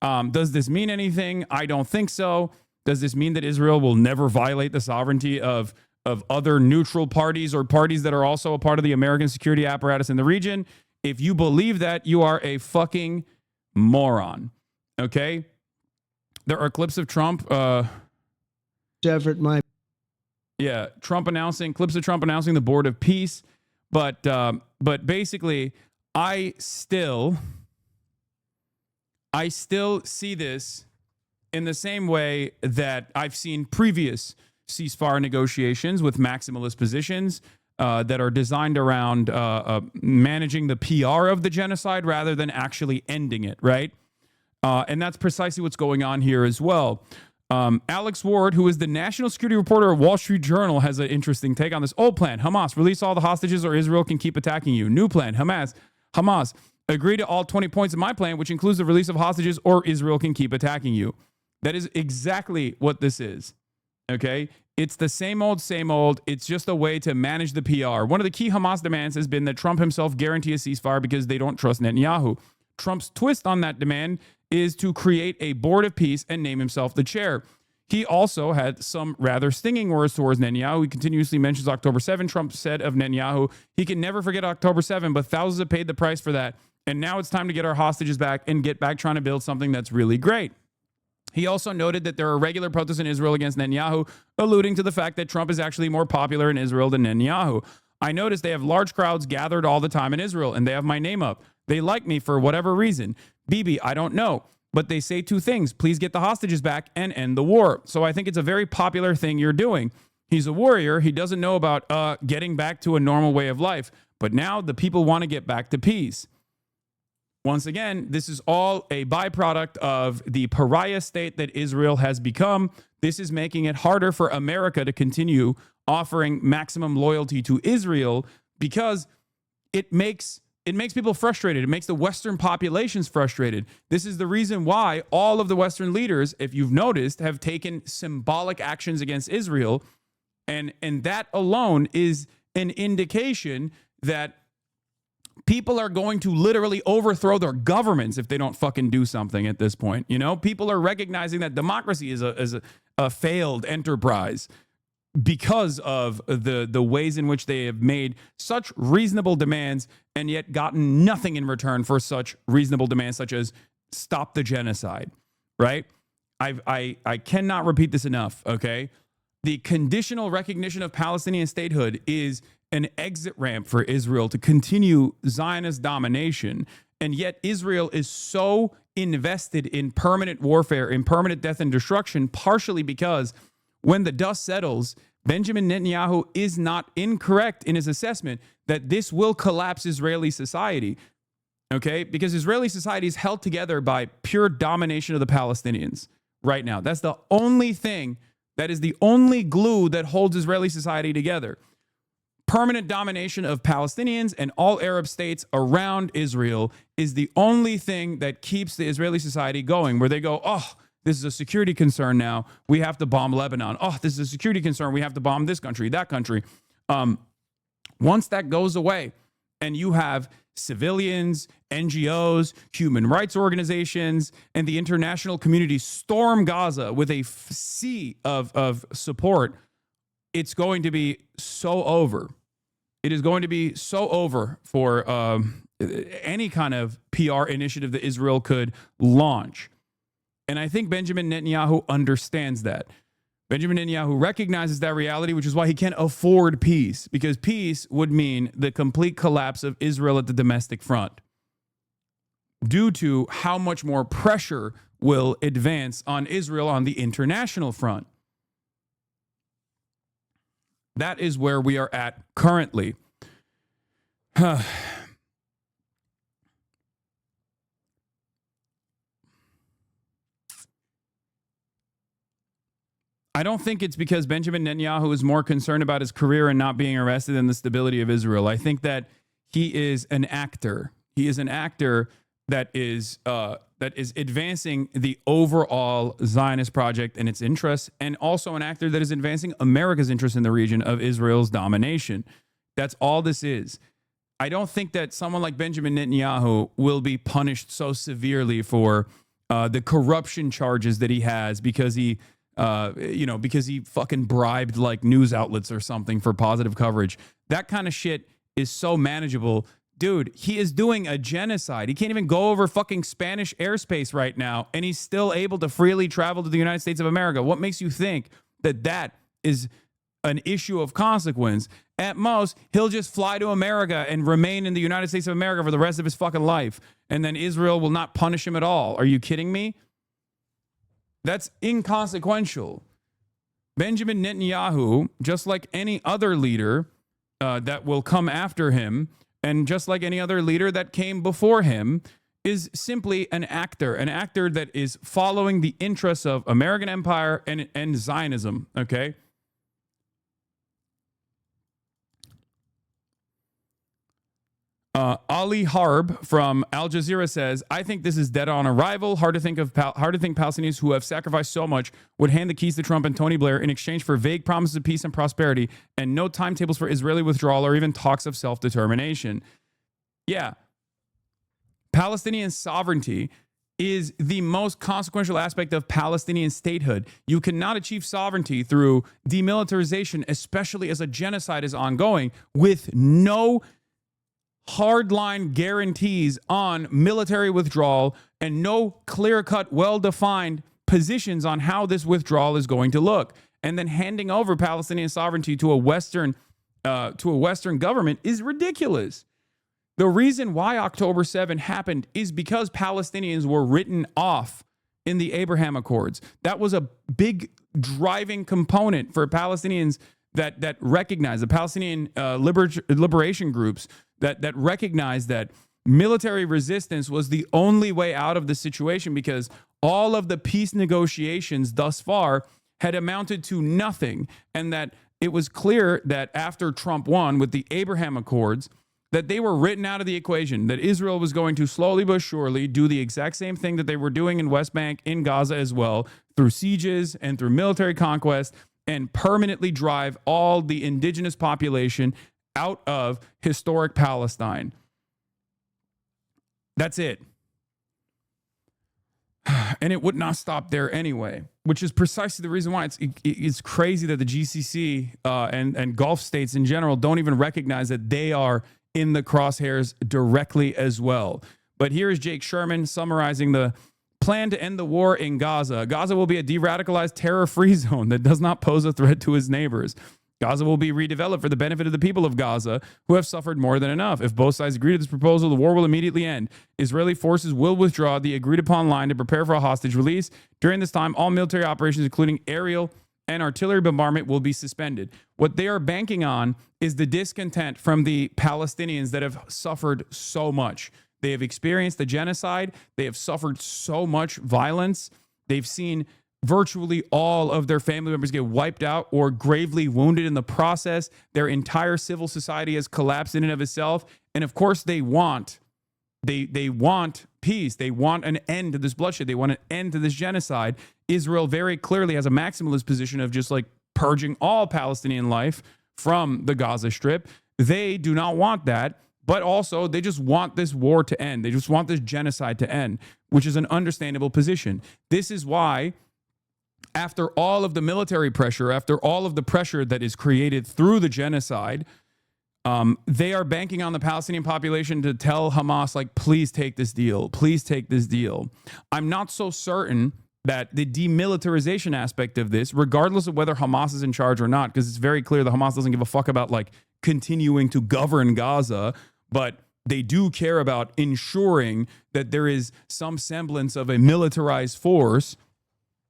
A: Does this mean anything? I don't think so. Does this mean that Israel will never violate the sovereignty of other neutral parties or parties that are also a part of the American security apparatus in the region? If you believe that, you are a fucking moron. Okay? There are clips of Trump.
B: Effort, my
A: Yeah, clips of Trump announcing the Board of Peace. But basically, I still see this in the same way that I've seen previous ceasefire negotiations with maximalist positions that are designed around managing the PR of the genocide rather than actually ending it, right? And that's precisely what's going on here as well. Alex Ward, who is the national security reporter at Wall Street Journal, has an interesting take on this. Old plan: Hamas, release all the hostages or Israel can keep attacking you. New plan: Hamas, agree to all 20 points of my plan, which includes the release of hostages or Israel can keep attacking you. That is exactly what this is. Okay? It's the same old, same old. It's just a way to manage the PR. One of the key Hamas demands has been that Trump himself guarantee a ceasefire because they don't trust Netanyahu. Trump's twist on that demand is to create a board of peace and name himself the chair. He also had some rather stinging words towards Netanyahu. He continuously mentions October 7. Trump said of Netanyahu, he can never forget October 7, but thousands have paid the price for that. And now it's time to get our hostages back and get back trying to build something that's really great. He also noted that there are regular protests in Israel against Netanyahu, alluding to the fact that Trump is actually more popular in Israel than Netanyahu. I noticed they have large crowds gathered all the time in Israel, and they have my name up. They like me for whatever reason. Bibi, I don't know. But they say two things: please get the hostages back and end the war. So I think it's a very popular thing you're doing. He's a warrior. He doesn't know about getting back to a normal way of life. But now the people want to get back to peace. Once again, this is all a byproduct of the pariah state that Israel has become. This is making it harder for America to continue offering maximum loyalty to Israel because it makes people frustrated. It makes the Western populations frustrated. This is the reason why all of the Western leaders, if you've noticed, have taken symbolic actions against Israel. And that alone is an indication that people are going to literally overthrow their governments if they don't fucking do something at this point. You know, people are recognizing that democracy is a failed enterprise because of the ways in which they have made such reasonable demands and yet gotten nothing in return for such reasonable demands, such as stop the genocide, right? I cannot repeat this enough, okay? The conditional recognition of Palestinian statehood is an exit ramp for Israel to continue Zionist domination. And yet Israel is so invested in permanent warfare, in permanent death and destruction, partially because when the dust settles, Benjamin Netanyahu is not incorrect in his assessment that this will collapse Israeli society, okay? Because Israeli society is held together by pure domination of the Palestinians right now. That's the only thing, that is the only glue that holds Israeli society together. permanent domination of Palestinians and all Arab states around Israel is the only thing that keeps the Israeli society going, where they go, oh, this is a security concern now. We have to bomb Lebanon. Oh, this is a security concern. We have to bomb this country, that country. Once that goes away and you have civilians, NGOs, human rights organizations, and the international community storm Gaza with a sea of support, it's going to be so over. It is going to be so over for any kind of PR initiative that Israel could launch. And I think Benjamin Netanyahu understands that. Benjamin Netanyahu recognizes that reality, which is why he can't afford peace, because peace would mean the complete collapse of Israel at the domestic front, due to how much more pressure will advance on Israel on the international front. That is where we are at currently. I don't think it's because Benjamin Netanyahu is more concerned about his career and not being arrested than the stability of Israel. I think that he is an actor. He is an actor that is advancing the overall Zionist project and its interests, and also an actor that is advancing America's interest in the region of Israel's domination. That's all this is. I don't think that someone like Benjamin Netanyahu will be punished so severely for the corruption charges that he has because he fucking bribed like news outlets or something for positive coverage. That kind of shit is so manageable. Dude, he is doing a genocide. He can't even go over fucking Spanish airspace right now, and he's still able to freely travel to the United States of America. What makes you think that that is an issue of consequence? At most, he'll just fly to America and remain in the United States of America for the rest of his fucking life, and then Israel will not punish him at all. Are you kidding me? That's inconsequential. Benjamin Netanyahu, just like any other leader that will come after him, and just like any other leader that came before him, is simply an actor that is following the interests of American empire and Zionism, okay? Ali Harb from Al Jazeera says, I think this is dead on arrival. Hard to think Palestinians who have sacrificed so much would hand the keys to Trump and Tony Blair in exchange for vague promises of peace and prosperity and no timetables for Israeli withdrawal or even talks of self-determination. Yeah. Palestinian sovereignty is the most consequential aspect of Palestinian statehood. You cannot achieve sovereignty through demilitarization, especially as a genocide is ongoing, with no hardline guarantees on military withdrawal and no clear-cut, well-defined positions on how this withdrawal is going to look. And then handing over Palestinian sovereignty to a Western government is ridiculous. The reason why October 7 happened is because Palestinians were written off in the Abraham Accords. That was a big driving component for Palestinians that recognize the Palestinian liberation groups that recognize that military resistance was the only way out of the situation, because all of the peace negotiations thus far had amounted to nothing, and that it was clear that after Trump won with the Abraham Accords, that they were written out of the equation, that Israel was going to slowly but surely do the exact same thing that they were doing in West Bank, in Gaza as well, through sieges and through military conquest, and permanently drive all the indigenous population out of historic Palestine. That's it. And it would not stop there anyway, which is precisely the reason why it's crazy that the GCC and Gulf states in general don't even recognize that they are in the crosshairs directly as well. But here is Jake Sherman summarizing the plan to end the war in Gaza. Gaza will be a de-radicalized terror-free zone that does not pose a threat to his neighbors. Gaza will be redeveloped for the benefit of the people of Gaza, who have suffered more than enough. If both sides agree to this proposal, the war will immediately end. Israeli forces will withdraw the agreed-upon line to prepare for a hostage release. During this time, all military operations, including aerial and artillery bombardment, will be suspended. What they are banking on is the discontent from the Palestinians that have suffered so much. They have experienced the genocide. They have suffered so much violence. They've seen virtually all of their family members get wiped out or gravely wounded in the process. Their entire civil society has collapsed in and of itself. And of course, they want peace. They want an end to this bloodshed. They want an end to this genocide. Israel very clearly has a maximalist position of just like purging all Palestinian life from the Gaza Strip. They do not want that, but also they just want this war to end. They just want this genocide to end, which is an understandable position. This is why, after all of the military pressure, after all of the pressure that is created through the genocide, they are banking on the Palestinian population to tell Hamas, like, please take this deal. Please take this deal. I'm not so certain that the demilitarization aspect of this, regardless of whether Hamas is in charge or not, because it's very clear that Hamas doesn't give a fuck about like continuing to govern Gaza, but they do care about ensuring that there is some semblance of a militarized force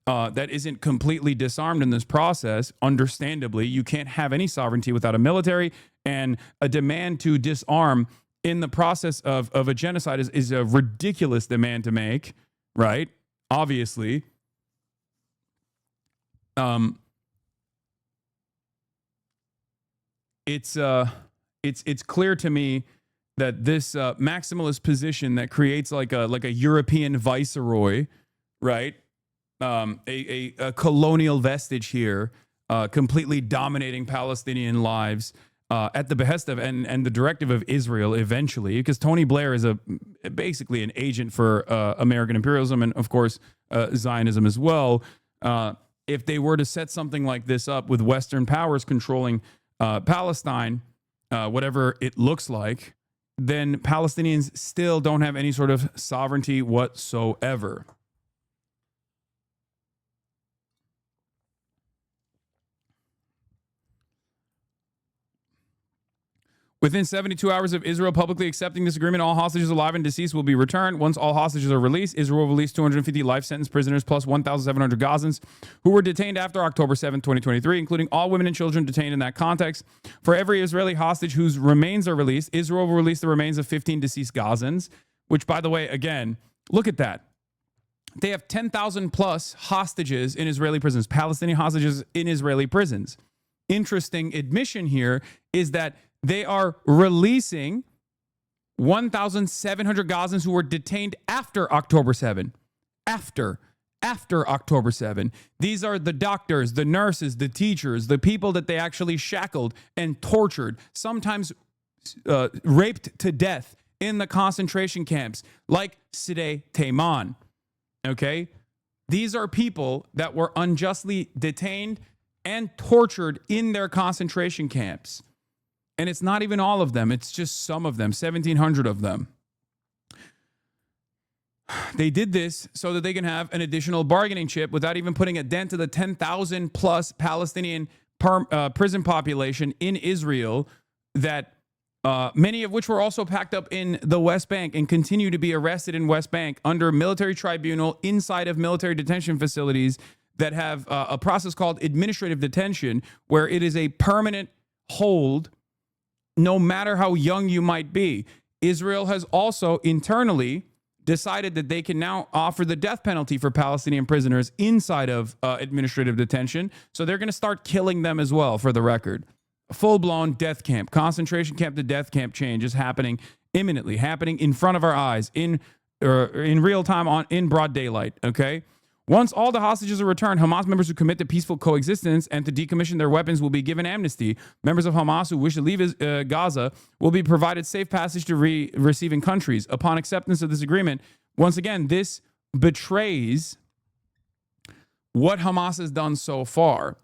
A: that isn't completely disarmed in this process. Understandably, you can't have any sovereignty without a military, and a demand to disarm in the process of a genocide is a ridiculous demand to make, right? Obviously. It's clear to me that this maximalist position that creates like a European viceroy, right? A colonial vestige here, completely dominating Palestinian lives at the behest of and the directive of Israel eventually, because Tony Blair is basically an agent for American imperialism and, of course, Zionism as well. If they were to set something like this up with Western powers controlling Palestine, whatever it looks like, then Palestinians still don't have any sort of sovereignty whatsoever. Within 72 hours of Israel publicly accepting this agreement, all hostages alive and deceased will be returned. Once all hostages are released, Israel will release 250 life sentence prisoners plus 1,700 Gazans who were detained after October 7, 2023, including all women and children detained in that context. For every Israeli hostage whose remains are released, Israel will release the remains of 15 deceased Gazans, which, by the way, again, look at that. They have 10,000 plus hostages in Israeli prisons, Palestinian hostages in Israeli prisons. Interesting admission here is that they are releasing 1,700 Gazans who were detained after October 7. After October 7. These are the doctors, the nurses, the teachers, the people that they actually shackled and tortured, sometimes raped to death in the concentration camps, like Sidi Tayman. Okay? These are people that were unjustly detained and tortured in their concentration camps. And it's not even all of them. It's just some of them, 1,700 of them. They did this so that they can have an additional bargaining chip without even putting a dent to the 10,000 plus Palestinian prison population in Israel, that many of which were also packed up in the West Bank and continue to be arrested in West Bank under military tribunal inside of military detention facilities that have a process called administrative detention, where it is a permanent hold no matter how young you might be. Israel has also internally decided that they can now offer the death penalty for Palestinian prisoners inside of administrative detention. So they're going to start killing them as well, for the record. A full-blown death camp, concentration camp to death camp change is happening imminently, happening in front of our eyes, in real time, in broad daylight, okay? Once all the hostages are returned, Hamas members who commit to peaceful coexistence and to decommission their weapons will be given amnesty. Members of Hamas who wish to leave Gaza will be provided safe passage to receiving countries. Upon acceptance of this agreement, once again, this betrays what Hamas has done so far.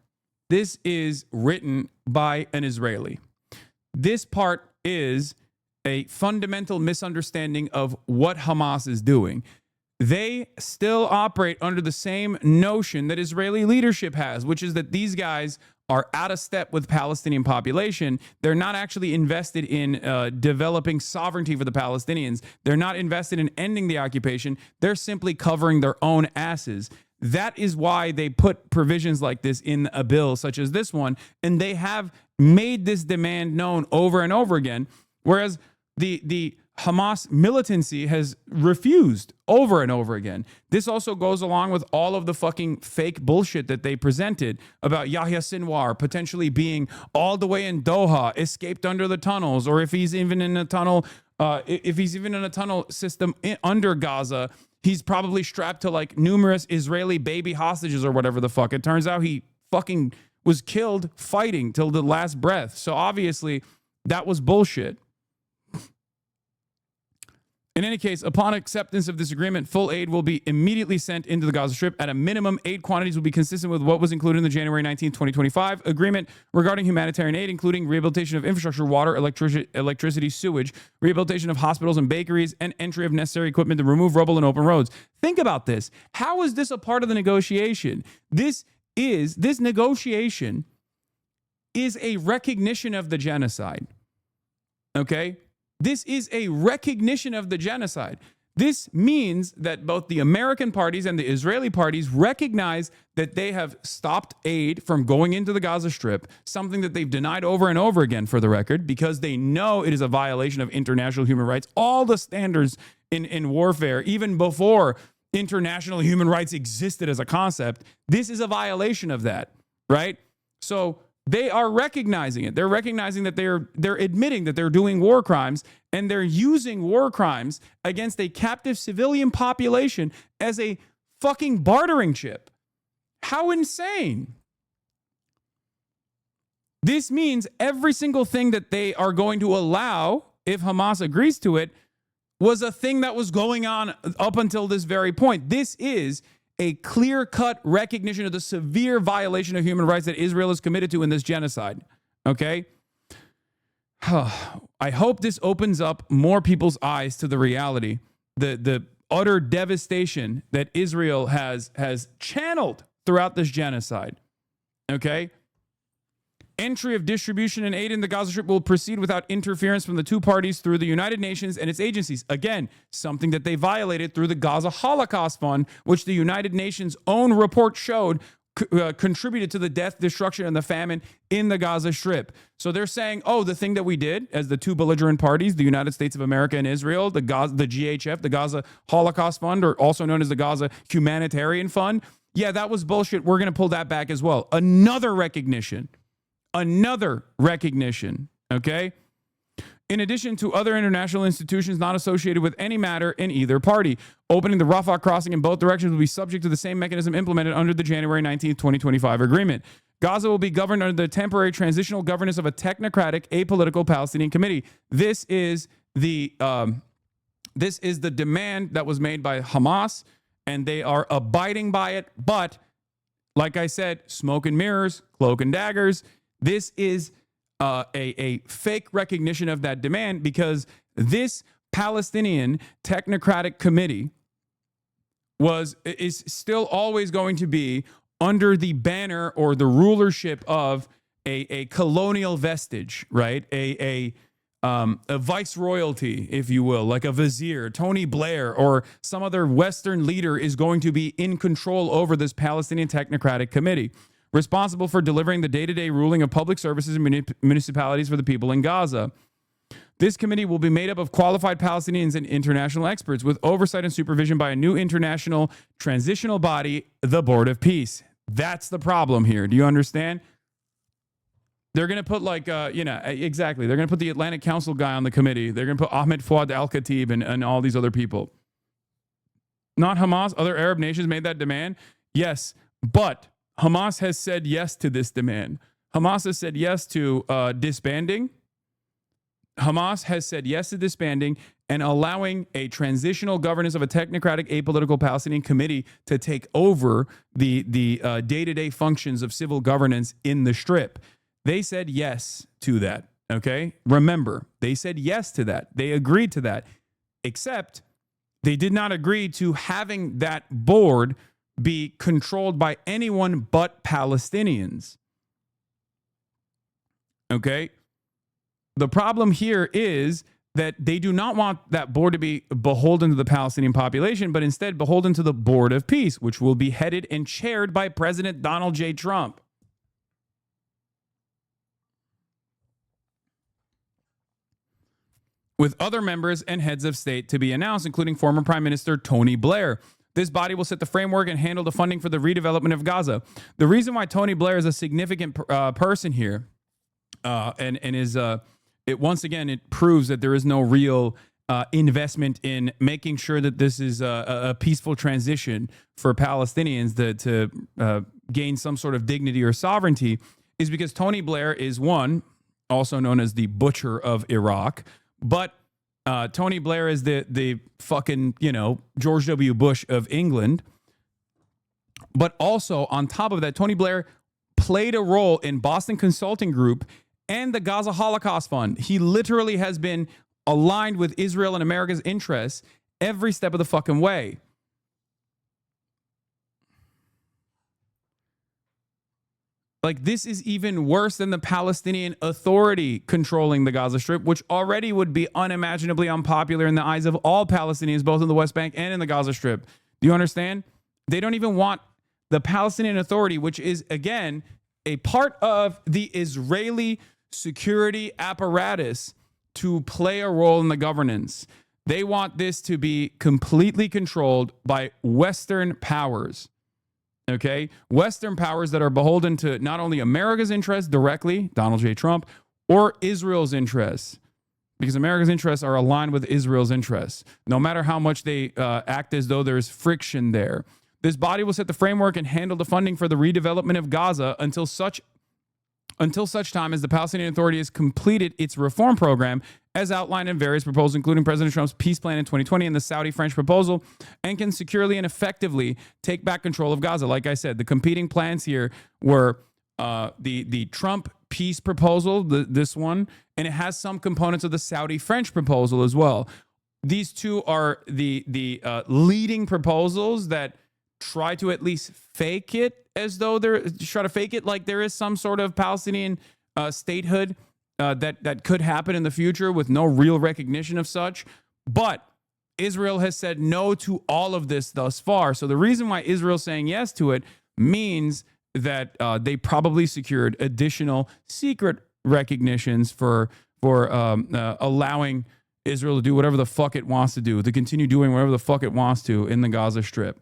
A: This is written by an Israeli. This part is a fundamental misunderstanding of what Hamas is doing. They still operate under the same notion that Israeli leadership has, which is that these guys are out of step with Palestinian population. They're not actually invested in developing sovereignty for the Palestinians. They're not invested in ending the occupation. They're simply covering their own asses. That is why they put provisions like this in a bill such as this one, and they have made this demand known over and over again, whereas the Hamas militancy has refused over and over again. This also goes along with all of the fucking fake bullshit that they presented about Yahya Sinwar potentially being all the way in Doha, escaped under the tunnels, or if he's even in a tunnel, if he's even in a tunnel system under Gaza, he's probably strapped to like numerous Israeli baby hostages or whatever the fuck. It turns out he fucking was killed fighting till the last breath. So obviously that was bullshit. In any case, upon acceptance of this agreement, full aid will be immediately sent into the Gaza Strip. At a minimum, aid quantities will be consistent with what was included in the January 19, 2025 agreement regarding humanitarian aid, including rehabilitation of infrastructure, water, electricity, sewage, rehabilitation of hospitals and bakeries, and entry of necessary equipment to remove rubble and open roads. Think about this. How is this a part of the negotiation? This negotiation is a recognition of the genocide. Okay? This is a recognition of the genocide. This means that both the American parties and the Israeli parties recognize that they have stopped aid from going into the Gaza Strip, something that they've denied over and over again, for the record, because they know it is a violation of international human rights. All the standards in warfare, even before international human rights existed as a concept, this is a violation of that, right? So they are recognizing it. They're recognizing that they're admitting that they're doing war crimes, and they're using war crimes against a captive civilian population as a fucking bartering chip. How insane. This means every single thing that they are going to allow, if Hamas agrees to it, was a thing that was going on up until this very point. This is a clear-cut recognition of the severe violation of human rights that Israel is committed to in this genocide. Okay? I hope this opens up more people's eyes to the reality, the utter devastation that Israel has channeled throughout this genocide. Okay? Entry of distribution and aid in the Gaza Strip will proceed without interference from the two parties through the United Nations and its agencies. Again, something that they violated through the Gaza Holocaust Fund, which the United Nations' own report showed contributed to the death, destruction, and the famine in the Gaza Strip. So they're saying, oh, the thing that we did as the two belligerent parties, the United States of America and Israel, the GHF, the Gaza Holocaust Fund, or also known as the Gaza Humanitarian Fund, yeah, that was bullshit. We're going to pull that back as well. Another recognition, okay? In addition to other international institutions not associated with any matter in either party. Opening the Rafah crossing in both directions will be subject to the same mechanism implemented under the January 19, 2025 agreement. Gaza will be governed under the temporary transitional governance of a technocratic, apolitical Palestinian committee. This is the demand that was made by Hamas, and they are abiding by it. But, like I said, smoke and mirrors, cloak and daggers. This is a fake recognition of that demand, because this Palestinian technocratic committee is still always going to be under the banner or the rulership of a colonial vestige, right? A viceroyalty, if you will, like a vizier, Tony Blair, or some other Western leader is going to be in control over this Palestinian technocratic committee, responsible for delivering the day-to-day ruling of public services and municipalities for the people in Gaza. This committee will be made up of qualified Palestinians and international experts, with oversight and supervision by a new international transitional body, the Board of Peace. That's the problem here. Do you understand? They're going to put exactly. They're going to put the Atlantic Council guy on the committee. They're going to put Ahmed Fouad al-Khatib and all these other people. Not Hamas. Other Arab nations made that demand. Yes, but Hamas has said yes to this demand. Hamas has said yes to disbanding. Hamas has said yes to disbanding and allowing a transitional governance of a technocratic, apolitical Palestinian committee to take over the day-to-day functions of civil governance in the Strip. They said yes to that, okay? Remember, they said yes to that. They agreed to that, except they did not agree to having that board be controlled by anyone but Palestinians. Okay? The problem here is that they do not want that board to be beholden to the Palestinian population, but instead beholden to the Board of Peace, which will be headed and chaired by President Donald J. Trump. with other members and heads of state to be announced, including former Prime Minister Tony Blair. This body will set the framework and handle the funding for the redevelopment of Gaza. The reason why Tony Blair is a significant person here, and is it once again, it proves that there is no real investment in making sure that this is a peaceful transition for Palestinians to gain some sort of dignity or sovereignty, is because Tony Blair is one, also known as the Butcher of Iraq, but Tony Blair is the fucking, George W. Bush of England. But also, on top of that, Tony Blair played a role in Boston Consulting Group and the Gaza Holocaust Fund. He literally has been aligned with Israel and America's interests every step of the fucking way. Like, this is even worse than the Palestinian Authority controlling the Gaza Strip, which already would be unimaginably unpopular in the eyes of all Palestinians, both in the West Bank and in the Gaza Strip. Do you understand? They don't even want the Palestinian Authority, which is, again, a part of the Israeli security apparatus, to play a role in the governance. They want this to be completely controlled by Western powers. Okay? Western powers that are beholden to not only America's interests directly, Donald J. Trump, or Israel's interests, because America's interests are aligned with Israel's interests, no matter how much they act as though there's friction there. This body will set the framework and handle the funding for the redevelopment of Gaza until such time as the Palestinian Authority has completed its reform program as outlined in various proposals, including President Trump's peace plan in 2020 and the Saudi-French proposal, and can securely and effectively take back control of Gaza. Like I said, the competing plans here were the Trump peace proposal, this one, and it has some components of the Saudi-French proposal as well. These two are the leading proposals that try to at least fake it as though like there is some sort of Palestinian statehood that could happen in the future with no real recognition of such. But Israel has said no to all of this thus far. So the reason why Israel's saying yes to it means that they probably secured additional secret recognitions for allowing Israel to do whatever the fuck it wants to do, to continue doing whatever the fuck it wants to in the Gaza Strip.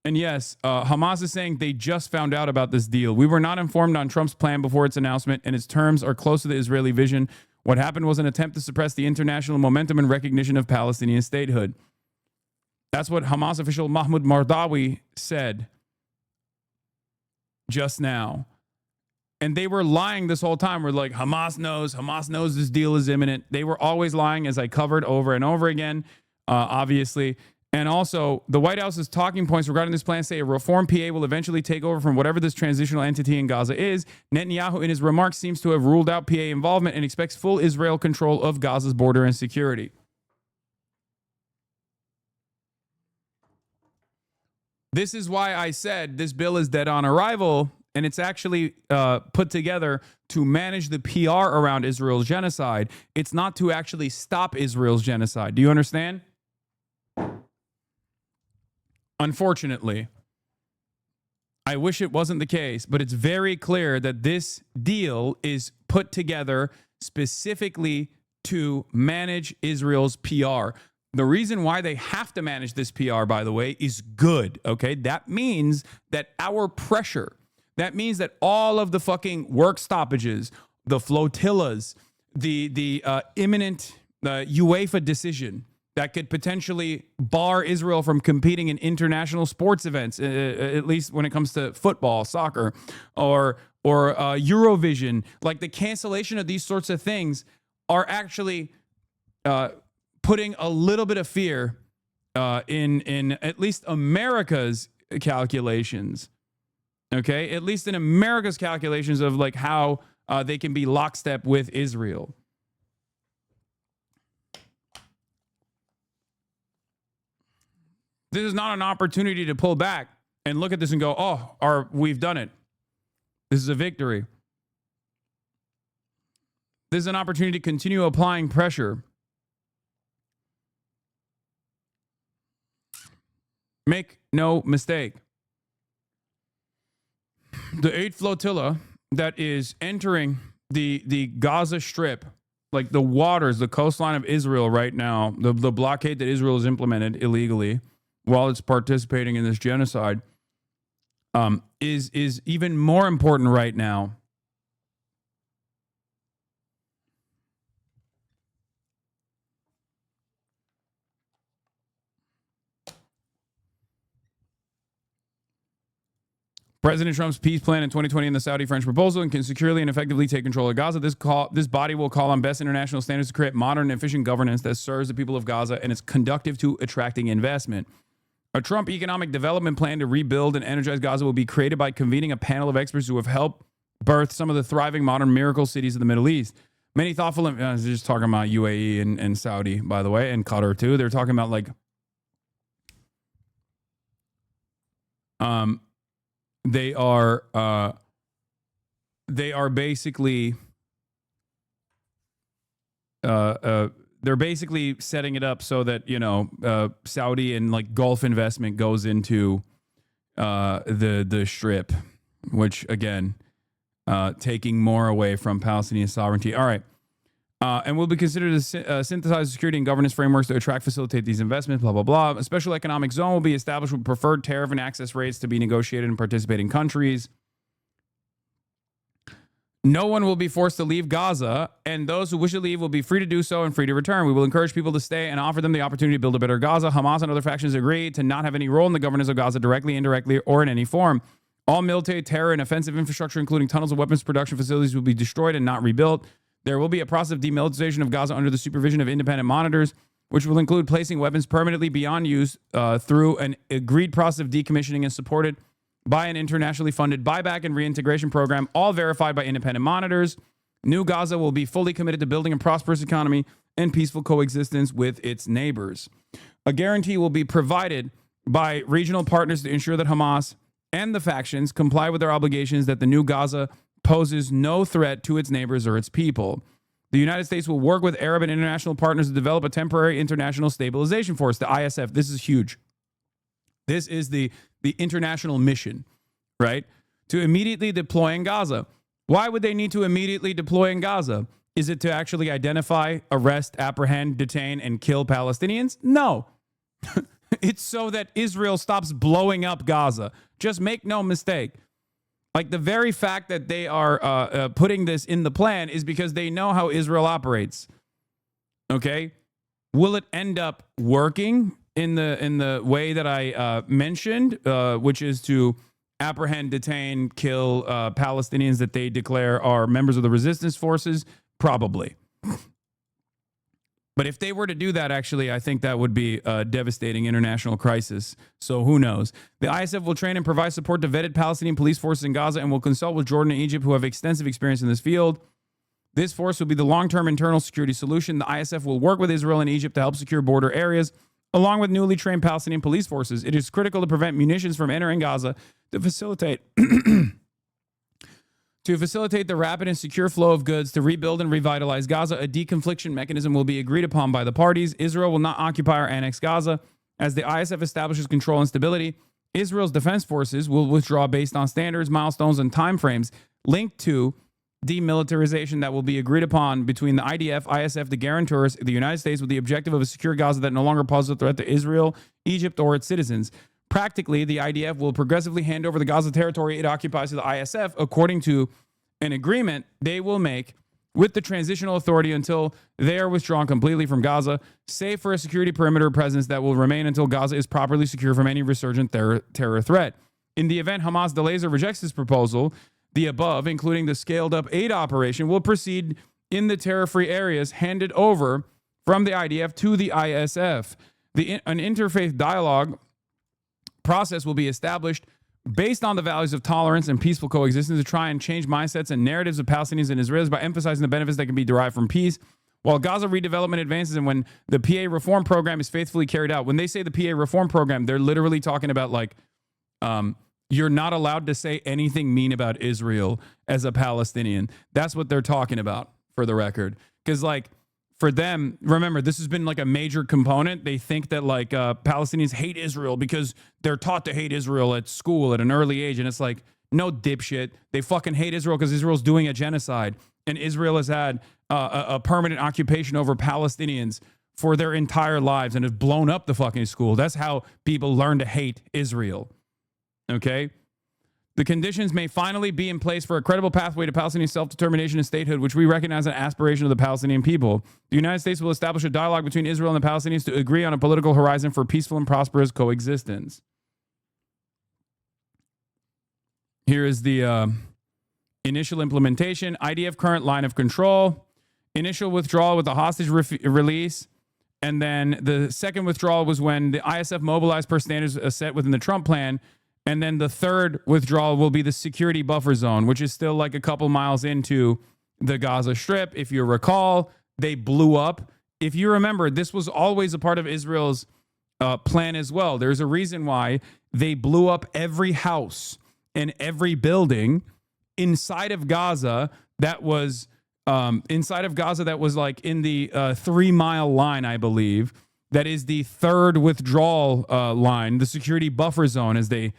A: And yes, Hamas is saying they just found out about this deal. We were not informed on Trump's plan before its announcement, and its terms are close to the Israeli vision. What happened was an attempt to suppress the international momentum and recognition of Palestinian statehood. That's what Hamas official Mahmoud Mardawi said just now. And they were lying this whole time. We're like, Hamas knows this deal is imminent. They were always lying, as I covered over and over again, obviously. And also, the White House's talking points regarding this plan say a reform PA will eventually take over from whatever this transitional entity in Gaza is. Netanyahu, in his remarks, seems to have ruled out PA involvement and expects full Israel control of Gaza's border and security. This is why I said this bill is dead on arrival, and it's actually put together to manage the PR around Israel's genocide. It's not to actually stop Israel's genocide. Do you understand? Unfortunately, I wish it wasn't the case, but it's very clear that this deal is put together specifically to manage Israel's PR. The reason why they have to manage this PR, by the way, is good, okay? That means that our pressure, that means that all of the fucking work stoppages, the flotillas, the imminent UEFA decision that could potentially bar Israel from competing in international sports events, at least when it comes to football, soccer, or Eurovision. Like, the cancellation of these sorts of things are actually putting a little bit of fear in at least America's calculations. Okay, at least in America's calculations of like how they can be lockstep with Israel. This is not an opportunity to pull back and look at this and go, oh, we've done it. This is a victory. This is an opportunity to continue applying pressure. Make no mistake. The 8th flotilla that is entering the Gaza Strip, like the waters, the coastline of Israel right now, the blockade that Israel has implemented illegally while it's participating in this genocide, is even more important right now. President Trump's peace plan in 2020 and the Saudi-French proposal and can securely and effectively take control of Gaza. This body will call on best international standards to create modern and efficient governance that serves the people of Gaza and is conducive to attracting investment. A Trump economic development plan to rebuild and energize Gaza will be created by convening a panel of experts who have helped birth some of the thriving modern miracle cities of the Middle East. Many thoughtful, just talking about UAE and Saudi, by the way, and Qatar too. They're talking about like, they are basically they're basically setting it up so that, you know, Saudi and like Gulf investment goes into the Strip, which again, taking more away from Palestinian sovereignty. All right. And will be considered to synthesize security and governance frameworks to attract, facilitate these investments, blah, blah, blah. A special economic zone will be established with preferred tariff and access rates to be negotiated in participating countries. No one will be forced to leave Gaza, and those who wish to leave will be free to do so and free to return. We will encourage people to stay and offer them the opportunity to build a better Gaza. Hamas and other factions agree to not have any role in the governance of Gaza directly, indirectly, or in any form. All military, terror, and offensive infrastructure, including tunnels and weapons production facilities, will be destroyed and not rebuilt. There will be a process of demilitarization of Gaza under the supervision of independent monitors, which will include placing weapons permanently beyond use through an agreed process of decommissioning and supported by an internationally funded buyback and reintegration program, all verified by independent monitors. New Gaza will be fully committed to building a prosperous economy and peaceful coexistence with its neighbors. A guarantee will be provided by regional partners to ensure that Hamas and the factions comply with their obligations, that the new Gaza poses no threat to its neighbors or its people. The United States will work with Arab and international partners to develop a temporary international stabilization force, the ISF. This is huge. This is the international mission, right? To immediately deploy in Gaza. Why would they need to immediately deploy in Gaza? Is it to actually identify, arrest, apprehend, detain, and kill Palestinians? No. It's so that Israel stops blowing up Gaza. Just make no mistake. Like, the very fact that they are putting this in the plan is because they know how Israel operates. Okay? Will it end up working in the way that I mentioned, which is to apprehend, detain, kill Palestinians that they declare are members of the resistance forces? Probably. But if they were to do that, actually, I think that would be a devastating international crisis. So who knows? The ISF will train and provide support to vetted Palestinian police forces in Gaza and will consult with Jordan and Egypt, who have extensive experience in this field. This force will be the long-term internal security solution. The ISF will work with Israel and Egypt to help secure border areas, along with newly trained Palestinian police forces. It is critical to prevent munitions from entering Gaza to facilitate the rapid and secure flow of goods to rebuild and revitalize Gaza. A deconfliction mechanism will be agreed upon by the parties. Israel will not occupy or annex Gaza. As the ISF establishes control and stability, Israel's defense forces will withdraw based on standards, milestones, and timeframes linked to demilitarization that will be agreed upon between the IDF, ISF, the guarantors, the United States, with the objective of a secure Gaza that no longer poses a threat to Israel, Egypt, or its citizens. Practically, the IDF will progressively hand over the Gaza territory it occupies to the ISF according to an agreement they will make with the transitional authority until they are withdrawn completely from Gaza, save for a security perimeter presence that will remain until Gaza is properly secure from any resurgent terror threat. In the event Hamas delays or rejects this proposal, the above, including the scaled-up aid operation, will proceed in the terror-free areas handed over from the IDF to the ISF. An interfaith dialogue process will be established based on the values of tolerance and peaceful coexistence to try and change mindsets and narratives of Palestinians and Israelis by emphasizing the benefits that can be derived from peace. While Gaza redevelopment advances and when the PA reform program is faithfully carried out, when they say the PA reform program, they're literally talking about like, you're not allowed to say anything mean about Israel as a Palestinian. That's what they're talking about, for the record. Because like, for them, remember, this has been like a major component. They think that like Palestinians hate Israel because they're taught to hate Israel at school at an early age. And it's like, no, dipshit. They fucking hate Israel because Israel's doing a genocide. and Israel has had a permanent occupation over Palestinians for their entire lives and has blown up the fucking school. That's how people learn to hate Israel. Okay? The conditions may finally be in place for a credible pathway to Palestinian self-determination and statehood, which we recognize as an aspiration of the Palestinian people. The United States will establish a dialogue between Israel and the Palestinians to agree on a political horizon for peaceful and prosperous coexistence. Here is the initial implementation. IDF current line of control. Initial withdrawal with the hostage release. And then the second withdrawal was when the ISF mobilized per standards set within the Trump plan. And then the third withdrawal will be the security buffer zone, which is still like a couple miles into the Gaza Strip. If you recall, they blew up. If you remember, this was always a part of Israel's plan as well. There's a reason why they blew up every house and every building inside of Gaza that was like in the 3-mile line, I believe. That is the third withdrawal line, the security buffer zone, as they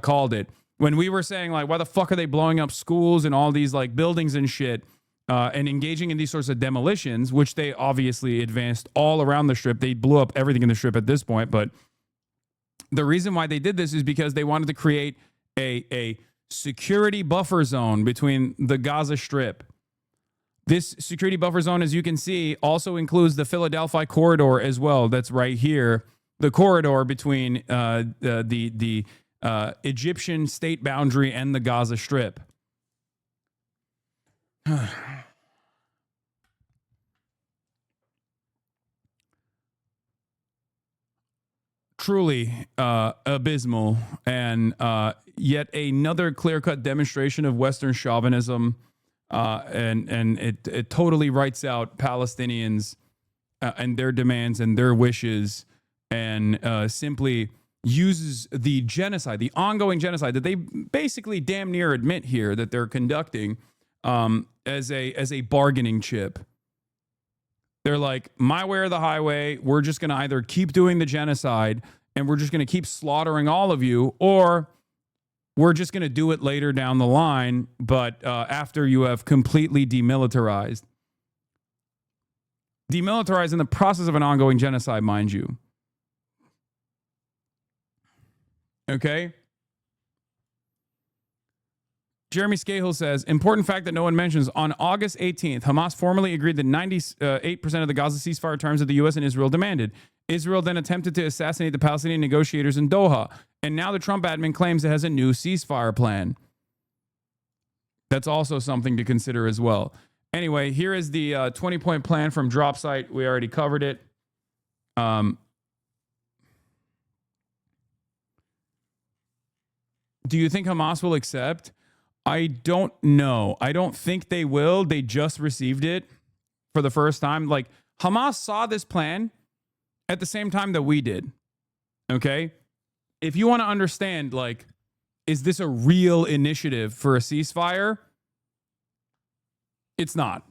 A: called it. When we were saying, like, why the fuck are they blowing up schools and all these like buildings and shit and engaging in these sorts of demolitions, which they obviously advanced all around the Strip. They blew up everything in the Strip at this point. But the reason why they did this is because they wanted to create a security buffer zone between the Gaza Strip. This security buffer zone, as you can see, also includes the Philadelphia corridor as well. That's right here, the corridor between the Egyptian state boundary and the Gaza Strip. Truly abysmal, and yet another clear-cut demonstration of Western chauvinism. And it totally writes out Palestinians and their demands and their wishes, and simply uses the genocide, the ongoing genocide that they basically damn near admit here that they're conducting, as a bargaining chip. They're like, my way or the highway. We're just going to either keep doing the genocide and we're just going to keep slaughtering all of you, or we're just going to do it later down the line, but after you have completely demilitarized. Demilitarized in the process of an ongoing genocide, mind you. Okay? Jeremy Scahill says, important fact that no one mentions, on August 18th, Hamas formally agreed that 98% of the Gaza ceasefire terms that the U.S. and Israel demanded. Israel then attempted to assassinate the Palestinian negotiators in Doha. And now the Trump admin claims it has a new ceasefire plan. That's also something to consider as well. Anyway, here is the 20-point plan from Drop Site. We already covered it. Do you think Hamas will accept? I don't know. I don't think they will. They just received it for the first time. Like, Hamas saw this plan at the same time that we did. Okay? If you want to understand, like, is this a real initiative for a ceasefire? It's not.